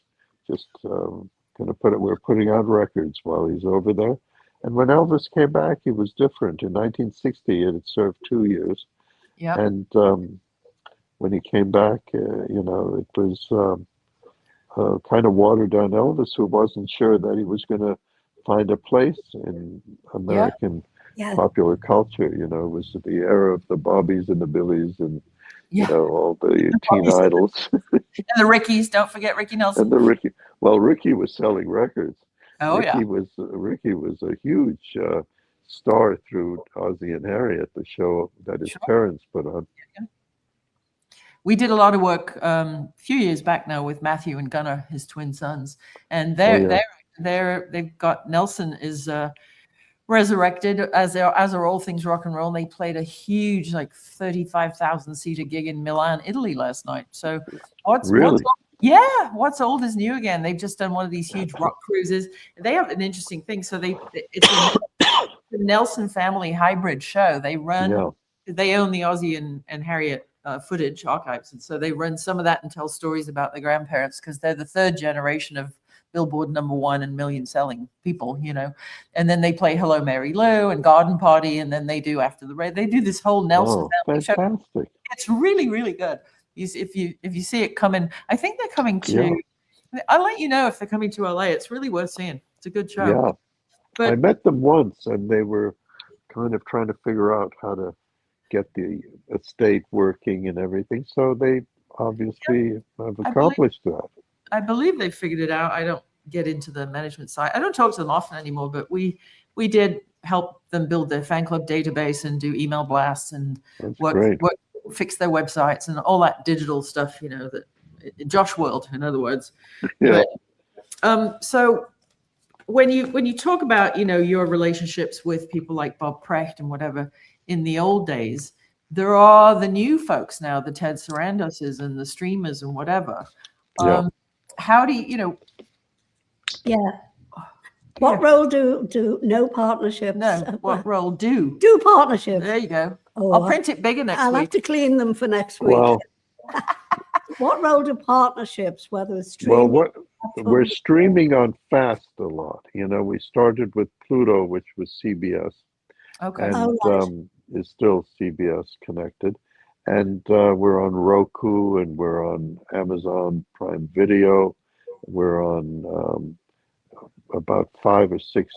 just going to we're putting out records while he's over there. And when Elvis came back, he was different. In 1960, it had served 2 years. Yep. And when he came back, it was kind of watered down Elvis, who wasn't sure that he was going to find a place in American Yeah. popular culture. It was the era of the Bobbies and the Billies and, Yeah. all the teen Bobbies. idols. And the Rickies. Don't forget Ricky Nelson. And the Ricky was selling records. Oh yeah. Ricky was a huge star through Ozzie and Harriet, the show that his Sure. parents put on. We did a lot of work a few years back now with Matthew and Gunnar, his twin sons, and they've got Nelson is resurrected as are all things rock and roll. And they played a huge 35,000 seater gig in Milan, Italy last night. So what's old is new again. They've just done one of these huge rock cruises. They have an interesting thing. So it's the Nelson family hybrid show. They own the Ozzie and Harriet footage archives, and so they run some of that and tell stories about the grandparents because they're the third generation of Billboard #1 and million selling people, and then they play Hello Mary Lou and Garden Party, and then they do After the Rain. They do this whole Nelson family show. Fantastic. It's really, really good. If you see it coming, I think they're coming to. I'll let you know if they're coming to LA. It's really worth seeing. It's a good show. Yeah, but I met them once, and they were kind of trying to figure out how to get the estate working and everything. So they obviously have accomplished that. I believe they figured it out. I don't get into the management side. I don't talk to them often anymore, but we did help them build their fan club database and do email blasts and fix their websites and all that digital stuff, that Josh world, in other words. Yeah. But, so when you talk about, your relationships with people like Bob Precht and whatever, in the old days, there are the new folks now, the Ted Sarandoses and the streamers and whatever. How do you, Yeah. What role do no partnerships? No, what role do Partnerships? There you go. Oh, I'll print it bigger next I'll week. have to clean them for next week. Well, what role do partnerships, whether it's streaming? Well, we're streaming on Fast a lot. We started with Pluto, which was CBS. Okay. And is still CBS connected. And we're on Roku, and we're on Amazon Prime Video. We're on about 5 or 6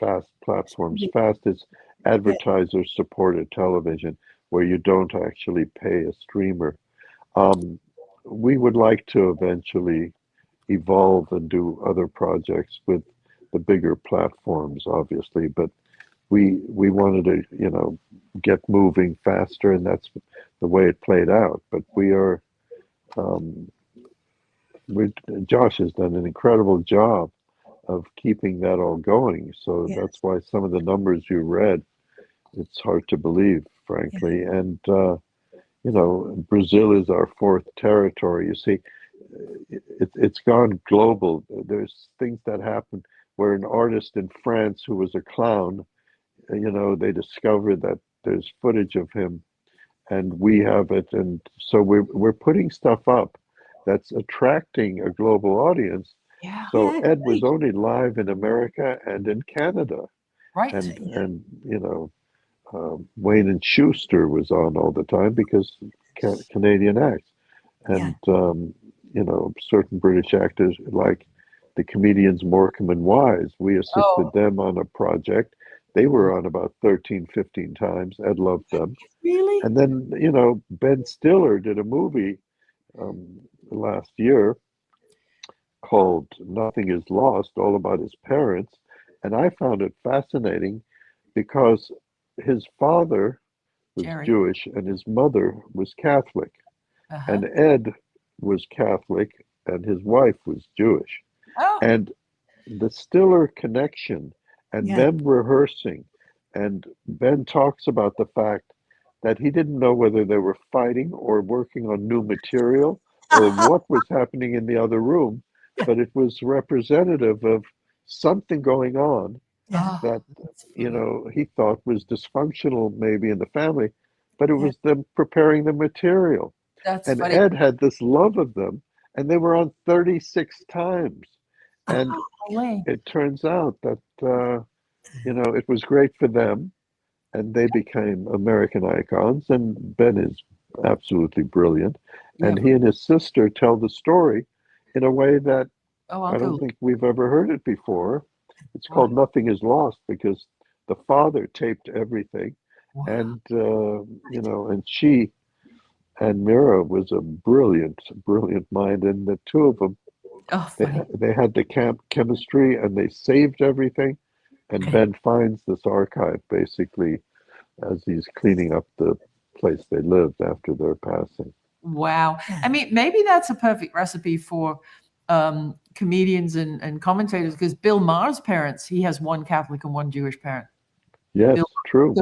Fast platforms. Fast is advertiser-supported television, where you don't actually pay a streamer. We would like to eventually evolve and do other projects with the bigger platforms, obviously, but we wanted to, get moving faster, and that's the way it played out. But Josh has done an incredible job of keeping that all going. So that's why some of the numbers you read, it's hard to believe, frankly. And, Brazil is our 4th territory. You see, it's gone global. There's things that happen where an artist in France who was a clown, they discovered that there's footage of him, and we have it, and so we're putting stuff up, that's attracting a global audience. Yeah. So Yeah, Ed was great. only live in America and in Canada, Right. and Wayne and Schuster was on all the time because Canadian acts, Yeah, and certain British actors like the comedians Morecambe and Wise. We assisted Oh, them on a project. They were on about 13, 15 times. Ed loved them. really? And then, Ben Stiller did a movie last year called Nothing Is Lost, all about his parents. And I found it fascinating because his father was Jerry. Jewish and his mother was Catholic. Uh-huh. And Ed was Catholic and his wife was Jewish. Oh, And the Stiller connection and yeah. them rehearsing, and Ben talks about the fact that he didn't know whether they were fighting or working on new material or what was happening in the other room, but it was representative of something going on Yeah. oh, that that's funny. he thought was dysfunctional maybe in the family, but it Yeah. was them preparing the material. That's And funny. Ed had this love of them, and they were on 36 times. And Oh, no way. it turns out that it was great for them, and they became American icons. And Ben is absolutely brilliant, Yeah. and he and his sister tell the story in a way that Oh, I'll I go. don't think we've ever heard it before. It's Wow. called Nothing Is Lost because the father taped everything, Wow. and and she and Mira was a brilliant, brilliant mind, and the two of them Oh, funny. they had the camp chemistry, and they saved everything. And Okay. Ben finds this archive basically as he's cleaning up the place they lived after their passing. Wow. I mean, maybe that's a perfect recipe for comedians and commentators because Bill Maher's parents, he has one Catholic and one Jewish parent. Yes, Bill, true.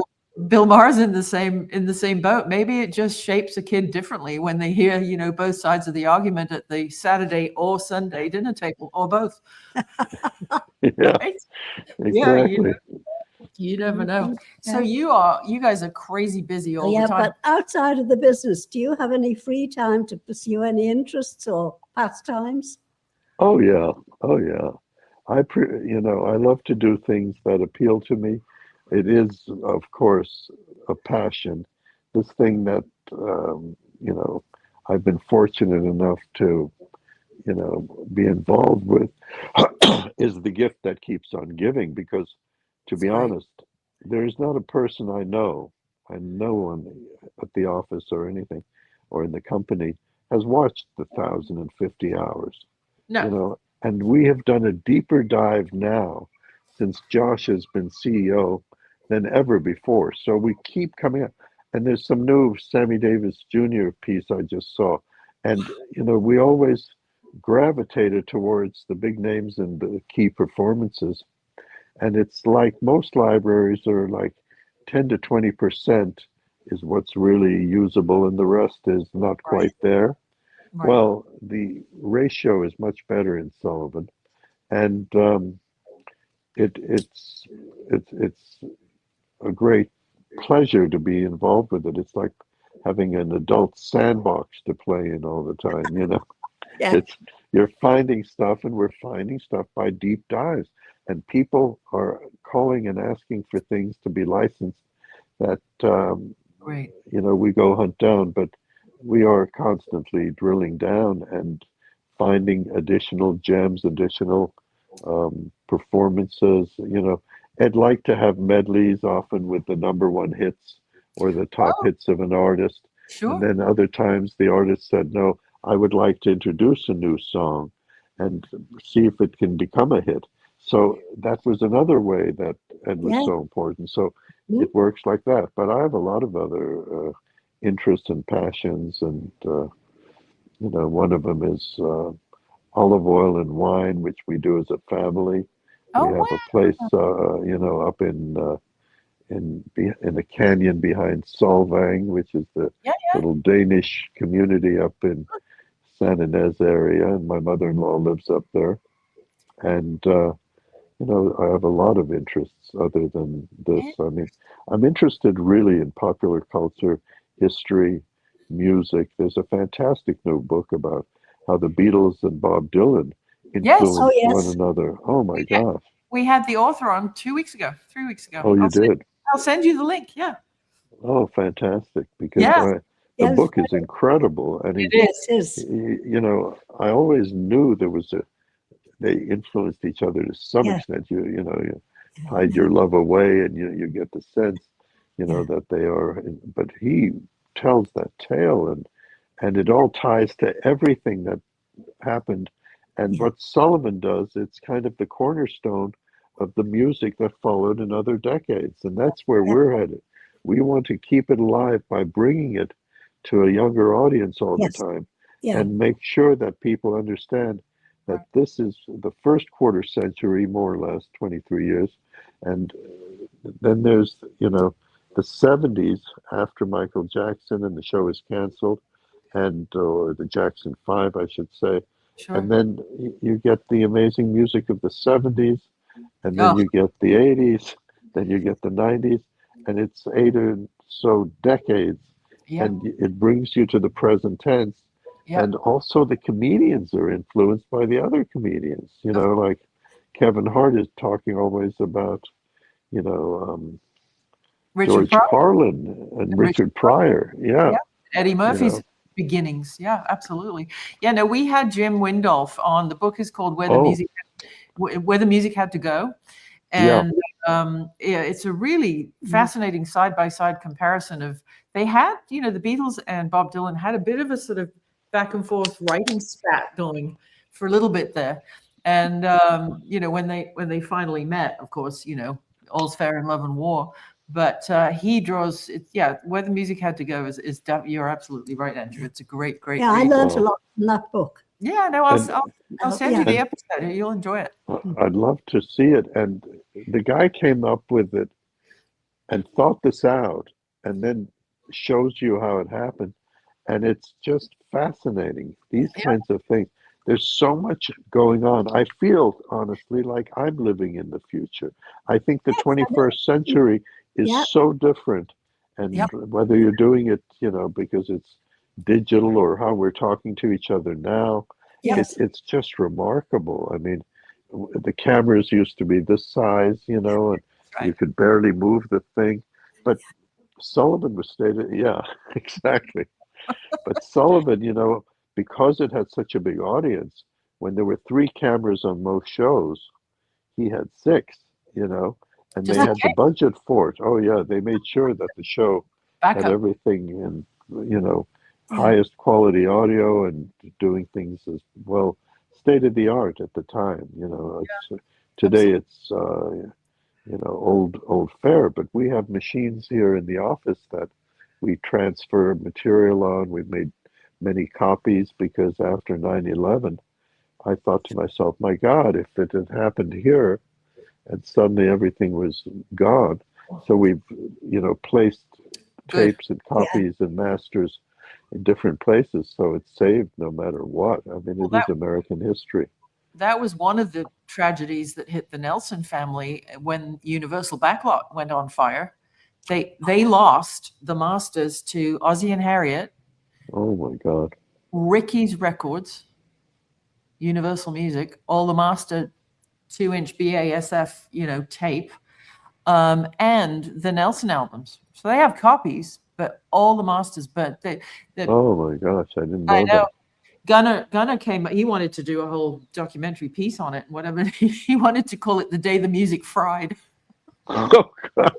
Bill Maher's in the same boat. Maybe it just shapes a kid differently when they hear, both sides of the argument at the Saturday or Sunday dinner table or both. Yeah, Right? Yeah, exactly. you never know. So Yeah. you guys are crazy busy Oh, all yeah, the time. but outside of the business, do you have any free time to pursue any interests or pastimes? Oh yeah, oh yeah. I love to do things that appeal to me. It is, of course, a passion. This thing that I've been fortunate enough to be involved with is the gift that keeps on giving. Because, to It's be great. honest, there's not a person and no one at the office or anything, or in the company, has watched the 1,050 hours. No. And we have done a deeper dive now since Josh has been CEO than ever before. So we keep coming up. And there's some new Sammy Davis Jr. piece I just saw. And, we always gravitated towards the big names and the key performances. And it's like most libraries are like 10 to 20% is what's really usable, and the rest is not Right. quite there. Right. Well, the ratio is much better in Sullivan, and it's a great pleasure to be involved with it. It's like having an adult sandbox to play in all the time. Yeah. It's you're finding stuff, and we're finding stuff by deep dives, and people are calling and asking for things to be licensed that Great. we go hunt down, but we are constantly drilling down and finding additional gems, additional performances. I'd like to have medleys often with the number one hits or the top Oh, hits of an artist. And sure. then other times the artist said, no, I would like to introduce a new song and see if it can become a hit. So that was another way that Ed was Yeah. so important. So Mm. it works like that. But I have a lot of other interests and passions, and one of them is olive oil and wine, which we do as a family. We Oh, have a wow. place, up in a canyon behind Solvang, which is the Yeah, little Danish community up in San Ynez area, and my mother-in-law lives up there. And I have a lot of interests other than this. yeah. I mean, I'm interested really in popular culture, history, music. There's a fantastic new book about how the Beatles and Bob Dylan Yes. influenced Oh, yes. one another. Oh my gosh. We had the author on 3 weeks ago. Oh, you did? I'll send you the link. Yeah. Oh, fantastic. Because Yeah, the Yes, book is incredible. And it is. it is. you know, I always knew they influenced each other to some Yeah. extent. You hide your love away and you get the sense, that they are, but he tells that tale and it all ties to everything that happened. And Yeah. what Sullivan does, it's kind of the cornerstone of the music that followed in other decades. And that's where Yeah. we're headed. We want to keep it alive by bringing it to a younger audience all the Yes. time Yeah. and make sure that people understand that this is the first quarter century, more or less, 23 years. And then there's, the 70s after Michael Jackson and the show is canceled, or the Jackson 5, I should say. Sure. And then you get the amazing music of the 70s, and then Oh. you get the 80s, then you get the 90s, and it's 8 or so decades, Yeah. and it brings you to the present tense. Yeah. And also the comedians are influenced by the other comedians, like Kevin Hart is talking always about, Richard George Pryor. Carlin and Richard Pryor. Yeah. Yeah. Eddie Murphy's know. beginnings. Yeah, absolutely. Yeah, no, we had Jim Windolf on. The book is called Where Oh, the Music Had to Go. yeah. And it's a really fascinating side-by-side comparison of, they had, the Beatles and Bob Dylan had a bit of a sort of back and forth writing spat going for a little bit there. And, when they finally met, of course, all's fair in love and war. But he draws it. Yeah, Where the Music Had to Go is you're absolutely right, Andrew. It's a great Yeah, I read. learned a lot from that book. Yeah, no, I'll send you the Yeah. episode. You'll enjoy it. I'd love to see it. And the guy came up with it and thought this out and then shows you how it happened. And it's just fascinating, these Yeah. kinds of things. There's so much going on. I feel, honestly, like I'm living in the future. I think the 21st century is Yeah. so different. And Yep. whether you're doing it, because it's digital or how we're talking to each other now, Yes. it's just remarkable. I mean, the cameras used to be this size, and Right. you could barely move the thing. But Sullivan was stated, yeah, exactly. But Sullivan, because it had such a big audience, when there were 3 cameras on most shows, he had 6, and they Just had the budget for it. Oh yeah, they made sure that the show back had up. everything in, highest quality audio and doing things as well, state of the art at the time. Today it's old fare, but we have machines here in the office that we transfer material on. We've made many copies because after 9/11, I thought to myself, my God, if it had happened here and suddenly everything was gone. So we've, placed Good. tapes and copies and masters in different places. So it's saved no matter what. I mean, it is American history. That was one of the tragedies that hit the Nelson family when Universal Backlot went on fire. They lost the masters to Ozzie and Harriet, Oh my God. Ricky's Records, Universal Music, all the master 2-inch BASF, tape, and the Nelson albums. So they have copies, but all the masters. But Oh my gosh, I didn't know I know. that. Gunnar came. He wanted to do a whole documentary piece on it, whatever. He wanted to call it "The Day the Music Fried." Oh God.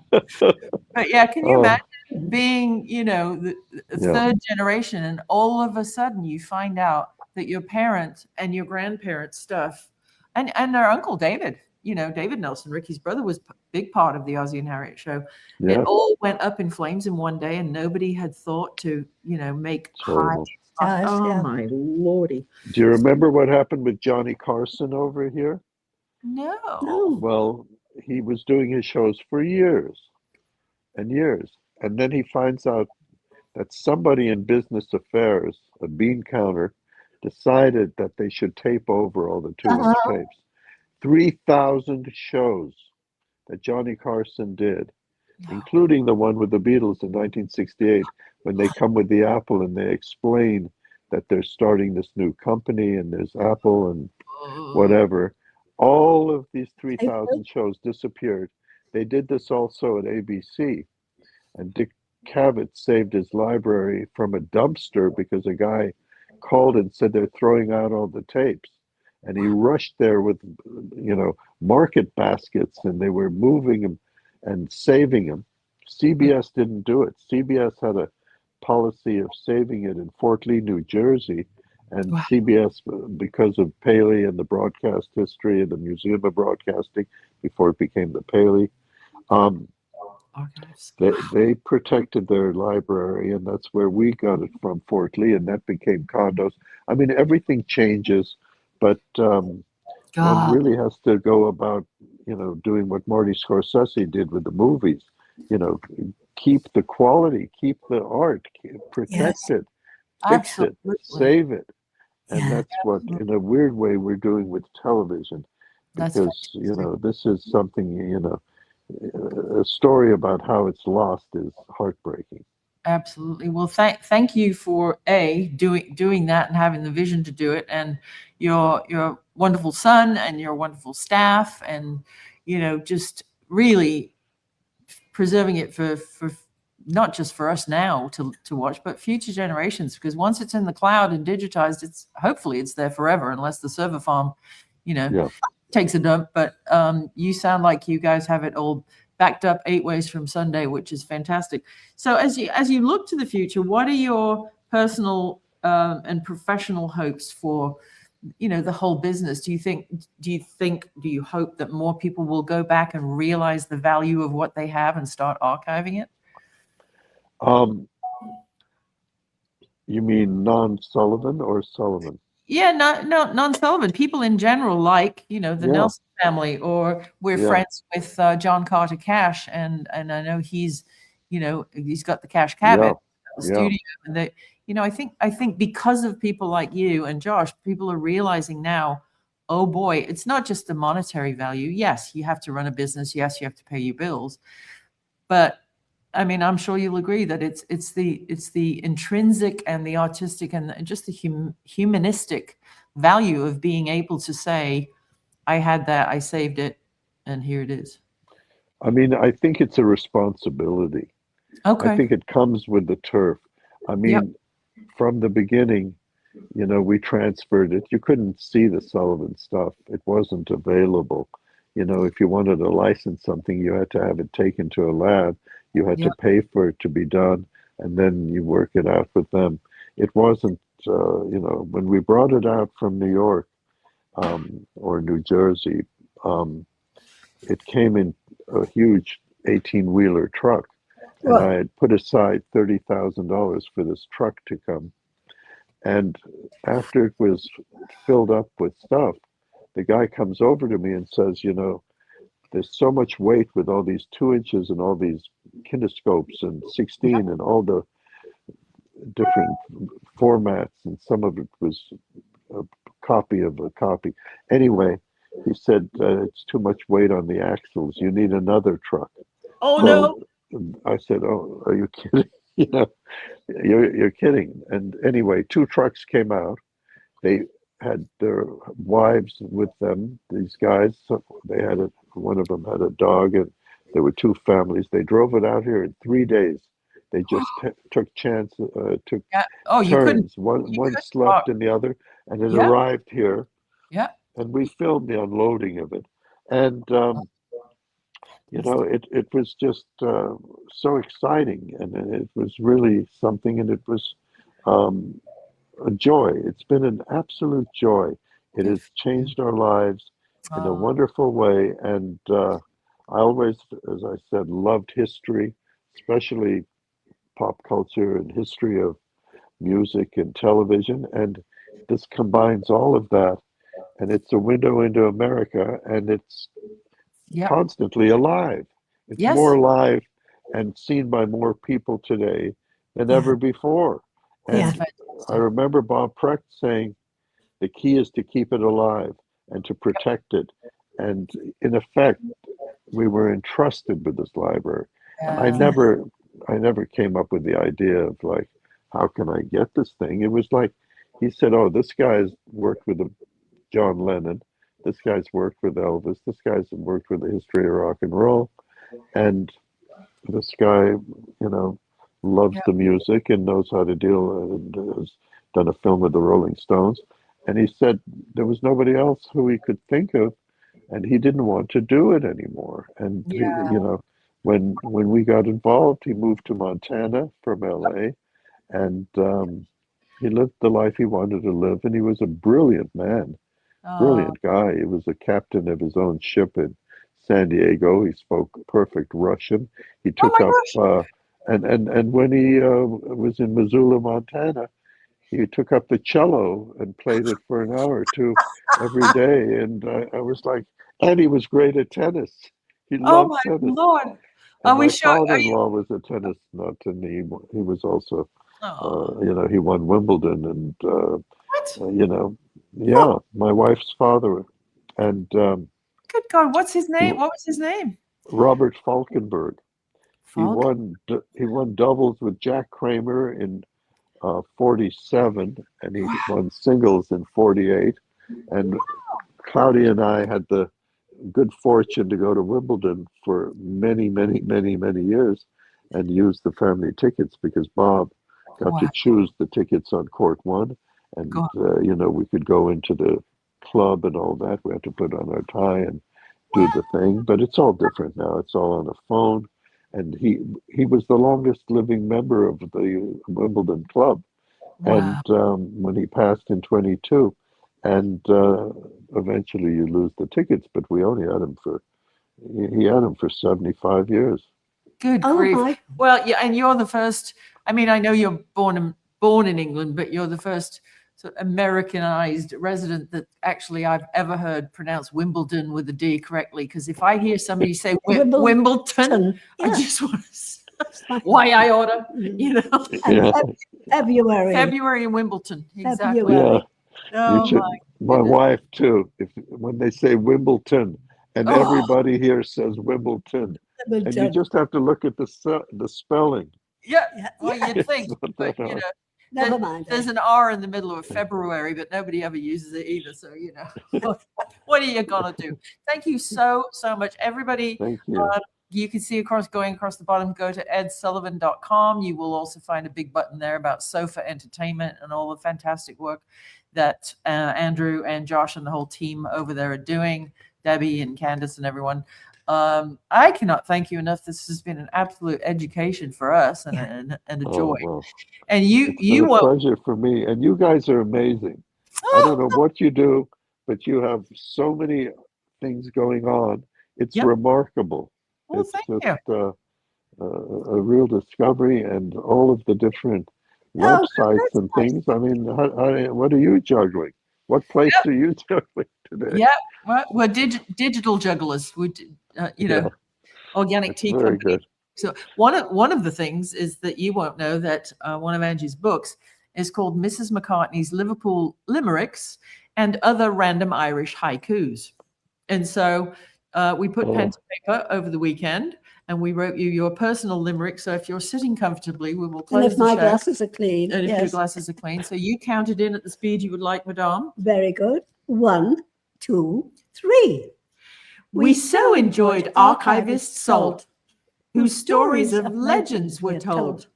But yeah, can you Oh, imagine being, the third generation, and all of a sudden you find out that your parents and your grandparents' stuff, and their uncle David, David Nelson, Ricky's brother, was a big part of the Ozzie and Harriet show. yeah. It all went up in flames in one day, and nobody had thought to, make high Horrible. stuff. Yes, Oh yeah. my lordy! Do you remember what happened with Johnny Carson over here? No. No. Well, he was doing his shows for years and years. And then he finds out that somebody in business affairs, a bean counter, decided that they should tape over all the 2-inch tapes. 3,000 shows that Johnny Carson did, including the one with the Beatles in 1968, when they come with the apple and they explain that they're starting this new company and there's Apple and whatever. All of these 3,000 shows disappeared. They did this also at ABC, and Dick Cavett saved his library from a dumpster because a guy called and said they're throwing out all the tapes. And he rushed there with, market baskets, and they were moving them and saving them. CBS didn't do it. CBS had a policy of saving it in Fort Lee, New Jersey. And CBS, because of Paley and the broadcast history and the Museum of Broadcasting, before it became the Paley, they protected their library, and that's where we got it from, Fort Lee, and that became condos. I mean, everything changes, but one really has to go about, doing what Marty Scorsese did with the movies. Keep the quality, keep the art, protect it, fix it, save it. And that's what, in a weird way, we're doing with television. Because, this is something, a story about how it's lost is heartbreaking. Absolutely. Well, thank you for doing that and having the vision to do it, and your wonderful son and your wonderful staff, and just really preserving it for not just for us now to watch, but future generations. Because once it's in the cloud and digitized, hopefully it's there forever, unless the server farm, takes a dump. But you sound like you guys have it all backed up 8 ways from Sunday, which is fantastic. So as you look to the future, what are your personal and professional hopes for the whole business? Do you hope that more people will go back and realize the value of what they have and start archiving it? You mean non-Sullivan or Sullivan? Yeah, no, non-Sullivan. People in general, like, the Nelson family, or we're friends with John Carter Cash, and I know he's got the Cash Cabinet studio, and I think because of people like you and Josh, people are realizing now, oh boy, it's not just the monetary value. Yes, you have to run a business. Yes, you have to pay your bills, but I mean, I'm sure you'll agree that it's the intrinsic and the artistic and just the humanistic value of being able to say, I had that, I saved it, and here it is. I mean, I think it's a responsibility. Okay. I think it comes with the turf. I mean, from the beginning, we transferred it. You couldn't see the Sullivan stuff. It wasn't available. If you wanted to license something, you had to have it taken to a lab. You had to pay for it to be done, and then you work it out with them. It wasn't, when we brought it out from New York or New Jersey, it came in a huge 18-wheeler truck. And I had put aside $30,000 for this truck to come. And after it was filled up with stuff, the guy comes over to me and says, there's so much weight with all these 2 inches and all these kinescopes and 16 and all the different formats, and some of it was a copy of a copy. Anyway, he said, it's too much weight on the axles. You need another truck. Oh, no. I said, oh, are you kidding? You're kidding. And anyway, 2 trucks came out. They had their wives with them, these guys. They had one of them had a dog, and there were 2 families. They drove it out here in 3 days. They just took turns. One slept in the other, and it arrived here. Yeah. And we filmed the unloading of it. And, it was just so exciting, and it was really something, and it was a joy. It's been an absolute joy. It has changed our lives in a wonderful way. And I always, as I said, loved history, especially pop culture and history of music and television. And this combines all of that. And it's a window into America, and it's constantly alive. It's more alive and seen by more people today than ever before. And I remember Bob Precht saying, the key is to keep it alive and to protect it. And in effect, we were entrusted with this library. I never came up with the idea of like, how can I get this thing? It was like, he said, "Oh, this guy's worked with John Lennon. This guy's worked with Elvis. This guy's worked with the history of rock and roll, and this guy, loves the music and knows how to deal and has done a film with the Rolling Stones." And he said there was nobody else who he could think of, and he didn't want to do it anymore. And when we got involved, he moved to Montana from LA, and he lived the life he wanted to live. And he was a brilliant man, brilliant guy. He was a captain of his own ship in San Diego. He spoke perfect Russian. He took up and when he was in Missoula, Montana, he took up the cello and played it for an hour or two every day. And I was like, and he was great at tennis. He loved tennis. Oh my Lord! And Are we my sure? father-in-law was a tennis nut, and he was also, he won Wimbledon, and my wife's father, and Good God, what's his name? What was his name? Robert Falkenberg. He won doubles with Jack Kramer in 47, and he won singles in 48. And Claudia and I had the good fortune to go to Wimbledon for many, many, many, many years and use the family tickets, because Bob got to choose the tickets on court one. And, we could go into the club and all that. We had to put on our tie and do the thing. But it's all different now. It's all on the phone. And he was the longest living member of the Wimbledon club. Wow. And when he passed in 22, and eventually you lose the tickets, but we only had him he had him for 75 years. Good grief. Well, yeah, and you're the first, I mean, I know you're born in England, but you're the first sort of Americanized resident that actually I've ever heard pronounce Wimbledon with a D correctly. Because if I hear somebody say Wimbledon, I just want to say, why I order, February in Wimbledon. Exactly. Yeah. Oh, my wife too. When they say Wimbledon, and everybody here says Wimbledon, and you just have to look at the spelling. Yeah. Well, you'd think, but never mind. There's an R in the middle of February, but nobody ever uses it either. So what are you gonna do? Thank you so much, everybody. Thank you. You can see going across the bottom, go to edsullivan.com. You will also find a big button there about Sofa Entertainment and all the fantastic work that Andrew and Josh and the whole team over there are doing, Debbie and Candace and everyone. I cannot thank you enough. This has been an absolute education for us and a joy. Well, and it's a pleasure for me. And you guys are amazing. I don't know what you do, but you have so many things going on. It's remarkable. Well, it's thank just a real discovery, and all of the different websites and things. I mean, what are you juggling? What place are you juggling today? Yeah, well, we're digital jugglers. We, organic tea very company. Good. So one of the things is that you won't know that one of Angie's books is called Mrs. McCartney's Liverpool Limericks and Other Random Irish Haikus. And so we put pen to paper over the weekend, and we wrote you your personal limerick. So if you're sitting comfortably, we will close and if my glasses are clean. And if your glasses are clean. So you count it in at the speed you would like, Madame. Very good. 1, 2, 3. We so enjoyed archivist Solt, whose stories of legends were told.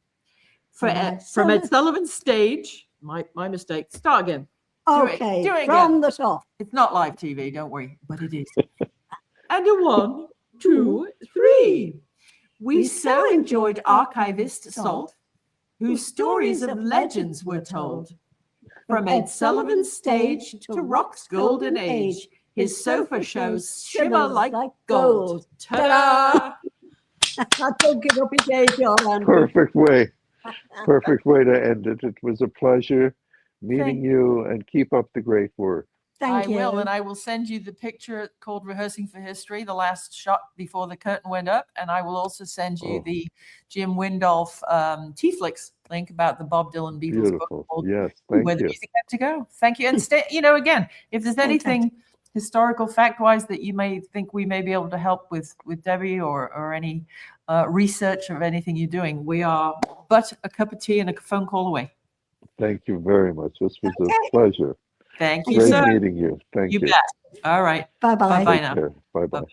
From Ed Sullivan's stage, my mistake, start again. Okay, do it from again. the top. It's not live TV, don't worry, but it is. And a 1, 2, 3. We so enjoyed archivist Solt, whose stories of legends were told. From Ed Sullivan's stage to rock's golden age, his sofa shows shimmer like gold. Ta-da! Perfect way to end it. It was a pleasure meeting you, and keep up the great work. Thank you. I will, and I will send you the picture called Rehearsing for History, the last shot before the curtain went up, and I will also send you the Jim Windolf TeaFlix link about the Bob Dylan Beatles book called Yes, Where the Music Had to Go. Thank you. And again, if there's anything historical fact-wise that you may think we may be able to help with Debbie or any research of anything you're doing, we are but a cup of tea and a phone call away. Thank you very much. This was Okay. a pleasure. Thank you, Great sir. meeting you. Thank You you. bet. All right. Bye-bye. Bye-bye Take now. care. Bye-bye. Bye-bye.